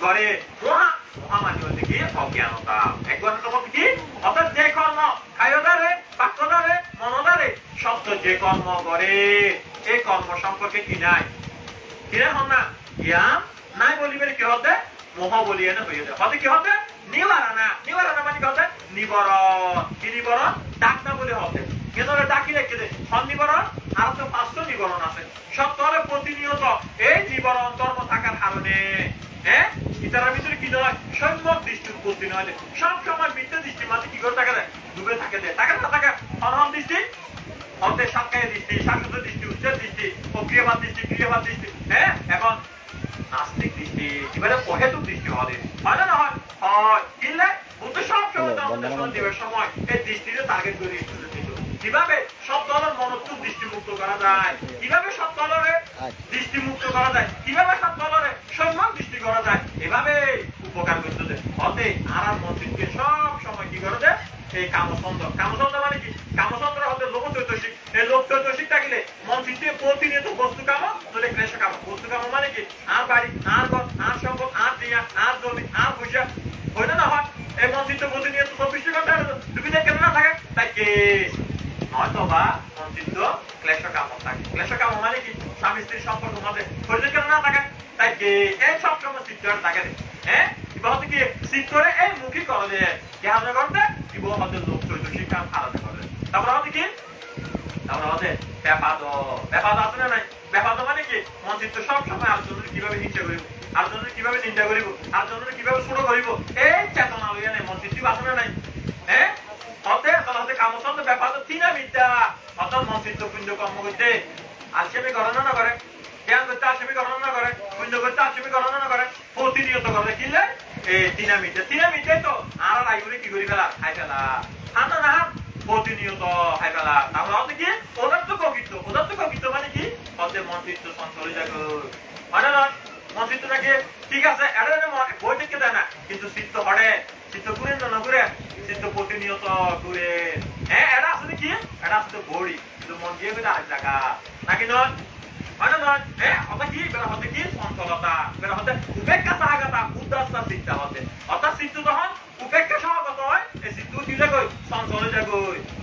করে মহা মহা মানে হচ্ছে কি অজ্ঞানতা একবার তো বলতে কি অর্থাৎ যে কর্ম কায়দারে বাক্যদারে মনদারে সত্য যে কর্ম করে এই কর্ম সম্পর্কে কি নাই কিরে হন না জ্ঞান নাই বলিবে কি হতে মোহ বলিয়ে না হয়ে যায় হতে কি হতে নিবারণা নিবারণা মানে কি হতে নিবরণ কি নিবরণ ডাক না বলে হতে কেন ডাকি রেখে দে সন্নিবরণ আর তো 500 নিবরণ আছে সব তলে প্রতিনিয়ত এই নিবরণ কর্ম থাকার কারণে হ্যাঁ ইতার ভিতরে কি নয় সম্যক দৃষ্টি উপস্থিত নয় সব সময় মিথ্যা দৃষ্টি মাঝে কি করে থাকে দেয় ডুবে থাকে দেয় থাকে না থাকে অনহন দৃষ্টি অন্তে সাক্ষায় দৃষ্টি শাশ্বত দৃষ্টি উচ্চের দৃষ্টি প্রক্রিয়াবাদ দৃষ্টি ক্রিয়াবাদ দৃষ্টি হ্যাঁ এখন নাস্তিক দৃষ্টি এবারে অহেতুক দৃষ্টি হয় হয় না হয় হয় কিনলে বুদ্ধ সব সময় দিবের সময় এই দৃষ্টিতে টার্গেট করে কিভাবে সব দলের মনোত্ব দৃষ্টিমুক্ত করা যায় কিভাবে সব দলের দৃষ্টিমুক্ত করা যায় কিভাবে সব দলের সম্মান দৃষ্টি করা যায় এভাবে উপকার করতে দেয় হতে আর মন্ত্রীকে সব সময় কি করে দেয় এই কামচন্দ্র কামচন্দ্র মানে কি কামচন্দ্র হতে লোক চৈতসিক এই লোক চৈতসিক থাকলে মন্ত্রীতে প্রতিনিয়ত বস্তু কাম তোলে ক্লেশ কাম বস্তু কাম মানে কি আর বাড়ি আর ঘর আর সম্পদ আর দিয়া আর জমি আর পয়সা হয় না হয় এই মন্ত্রীতে প্রতিনিয়ত 24 ঘন্টা তুমি কেন না থাকে তাই কে হয়তো বা মন্ত্রিত্ব ক্লেশ কাম থাকে ক্লেশ কাম মানে কি স্বামী স্ত্রীর সম্পর্ক মধ্যে ধৈর্য কেন না থাকে তাই কি এই সব সময় চিত্র থাকে হ্যাঁ কিবা হতে কি চিত্রে এই মুখী করে কি হাজার করতে কিবা হতে লোক চৈতসিক কাম আলাদা করে তারপরে হতে কি তারপরে হতে ব্যাপাদ ব্যাপাদ আছে না নাই ব্যাপাদ মানে কি মন্ত্রিত্ব সব সময় আলোচনা কিভাবে হিংসা করিব আলোচনা কিভাবে নিন্দা করিব আলোচনা কিভাবে ছোট করিব এই চেতনা লইয়া নেই মন্ত্রিত্ব আছে না নাই হ্যাঁ হতে তাহলে কামচন্দ্র ব্যাপার তো তিনা বিদ্যা অর্থাৎ মন্ত্রিত্ব পুণ্য কর্ম করতে আলসেমি গণনা না করে জ্ঞান করতে আলসেমি গণনা না করে পুণ্য করতে আলসেমি গণনা না করে প্রতিনিয়ত করে কিনলে এই তিনা মিদ্যা তো আর আইগুলি কি করি ফেলা খাই ফেলা ঠান্ডা না প্রতিনিয়ত খাই ফেলা তাহলে হতে কি পদার্থ কবিত্ব মানে কি হতে মন্ত্রিত্ব সঞ্চয় যাবে হয় না মন্ত্রিত্বটাকে ঠিক আছে এটা বই থেকে দেয় না কিন্তু চিত্ত হরে চিত্ত ঘুরে না ঘুরে চিত্ত প্রতিনিয়ত ঘুরে হ্যাঁ এটা আসলে কি এটা আসলে বড়ি কিন্তু মন দিয়ে গেলে আরেক জায়গা নাকি নয় হয় না নয় হ্যাঁ অর্থাৎ কি বেড়া হতে কি চঞ্চলতা বেড়া হতে উপেক্ষা সাহাগতা উদ্দাস্তা চিন্তা হতে অর্থাৎ চিত্ত যখন উপেক্ষা সহগত হয় এই চিত্ত কি যাবে চঞ্চলে যাবে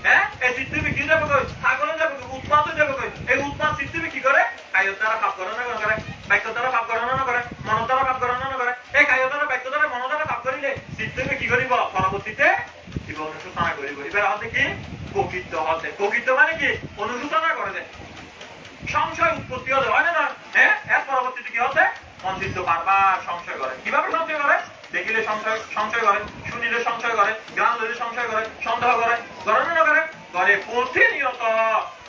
হ্যাঁ এই চিত্ত কি যাবে ছাগলে যাবে উৎপাদ যাবে এই উৎপাদ চিত্ত কি করে কায়র দ্বারা ভাব গণনা করে বাক্য দ্বারা ভাব গণনা করে মন দ্বারা ভাব গণনা করে এই কায়র দ্বারা বাক্য দ্বারা মন দ্বারা ভাব করিলে চিত্ত কি করিব পরবর্তীতে জীবন অনুশোচনা করিব এবার হতে কি প্রকৃত মানে কি অনুশোচনা করে দেয় সংশয় উৎপত্তি হতে হয় না হ্যাঁ এর পরবর্তীতে কি হতে মন্ত্রিত্ব বারবার সংশয় করে কিভাবে সংশয় করে দেখিলে সংশয় করে শুনিলে সংশয় করে জ্ঞান লইলে সংশয় করে সন্দেহ করে গণনা করে প্রতিনিয়ত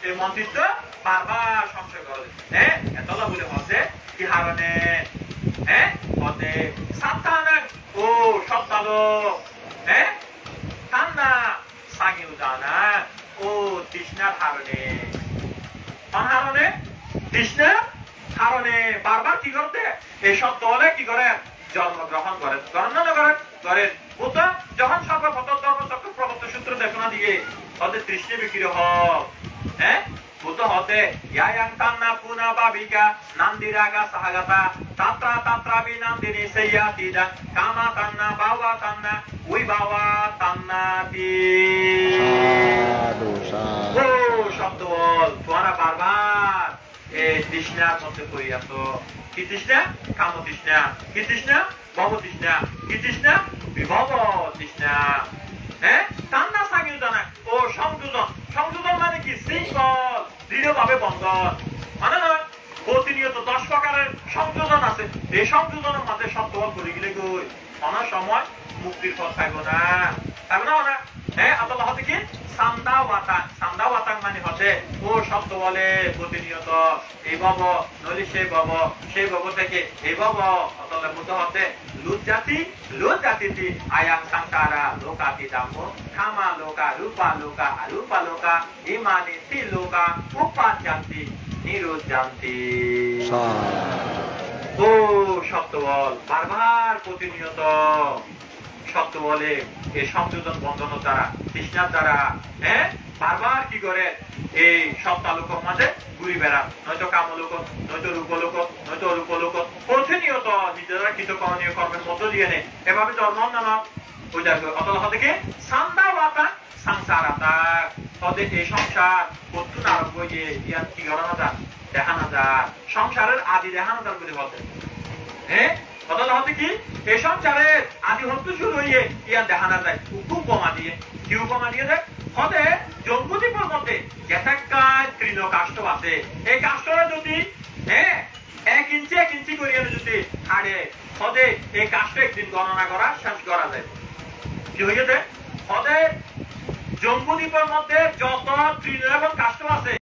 এই মন্ত্রিত্ব বারবার সংশয় করে হ্যাঁ এতটা বলে হচ্ছে কি হারণে হ্যাঁ হতে সাতানা ও সপ্তালো হ্যাঁ ঠান্ডা সাগিও জানা ও তৃষ্ণার হারণে হারণে তৃষ্ণার হারণে বারবার কি করতে এইসব দলে কি করে জন্মগ্রহণ করে গণনা করে বুদ্ধ যখন সর্বপ্রথম ধর্মচক্র প্রবর্তন সূত্র দেখনা দিয়ে তাদের তৃষ্ণে বিক্রি হোক হ্যাঁ বুদ্ধ হতে ইয়াং তান্না পুনা বাবিকা নান্দিরাগা সাহাগাতা তাত্রা তাত্রা বি নান্দিনী সেইয়া তিদা কামা তান্না বাবা তান্না ওই বাবা তান্না তি ও শব্দ বল তোমরা বারবার এই তৃষ্ণার মধ্যে কই আসো কি তৃষ্ণা কাম তৃষ্ণা কি তৃষ্ণা ভব তৃষ্ণা কি তৃষ্ণা বিভব তৃষ্ণা হ্যাঁ তান্না সাগিও জানা ও সংযোজন মানে কি শৃঙ্খল দৃঢ়ভাবে বন্ধন মানে না প্রতিনিয়ত 10 প্রকারের সংযোজন আছে এই সংযোজনের মাঝে সত্যবাদ করে গেলে গই অনেক সময় মুক্তির পথ থাকবো না না হ্যাঁ আল্লাহ হতে কি সান্দা ওয়াতাং মানে হচ্ছে ও শব্দ বলে প্রতিনিয়ত এই ভব নইলে সেই ভব থেকে এই ভব অতলে মতো হতে লুট জাতিতি আয়াং সংসারা লোকাতি দাম্ভ কামা লোকা রূপা লোকা ইমানি তি লোকা উপাযান্তি নিরুযান্তি ও শব্দ বল বারবার প্রতিনিয়ত শব্দ বলে এই সংযোজন বন্ধন দ্বারা তৃষ্ণার দ্বারা হ্যাঁ বারবার কি করে এই সব তালুকের মাঝে ঘুরি বেড়া নয়তো কামলোক নয়তো রূপলোক নয়তো অরূপলোক প্রতিনিয়ত নিজেরা কৃতকরণীয় কর্মের মধ্য দিয়ে নেই এভাবে জন্ম নামা ওই দেখো অতল থেকে সান্দা বাতা সংসার আতা তাদের এই সংসার কতক্ষণ আরম্ভ হয়ে ইয়ার কি করানো যায় দেখানো যায় সংসারের আদি দেখানো যায় বলে বলতে হ্যাঁ অতল হতে কি এই সংসারের আদি হতে শুরু হয়ে ইয়ার দেখানো যায় খুব কমা দিয়ে কি উপমা দিয়ে দেখ হতে জম্বুদ্বীপের মধ্যে যেটাকায় তৃণ কাষ্ঠ আছে এই কাষ্ঠটা যদি হ্যাঁ 1 ইঞ্চি করিয়ে যদি হাড়ে হতে এই কাষ্ঠ একদিন গণনা করা শেষ করা যায় কি হয়েছে হতে জম্বুদ্বীপের মধ্যে যত তৃণ এবং কাষ্ঠ আছে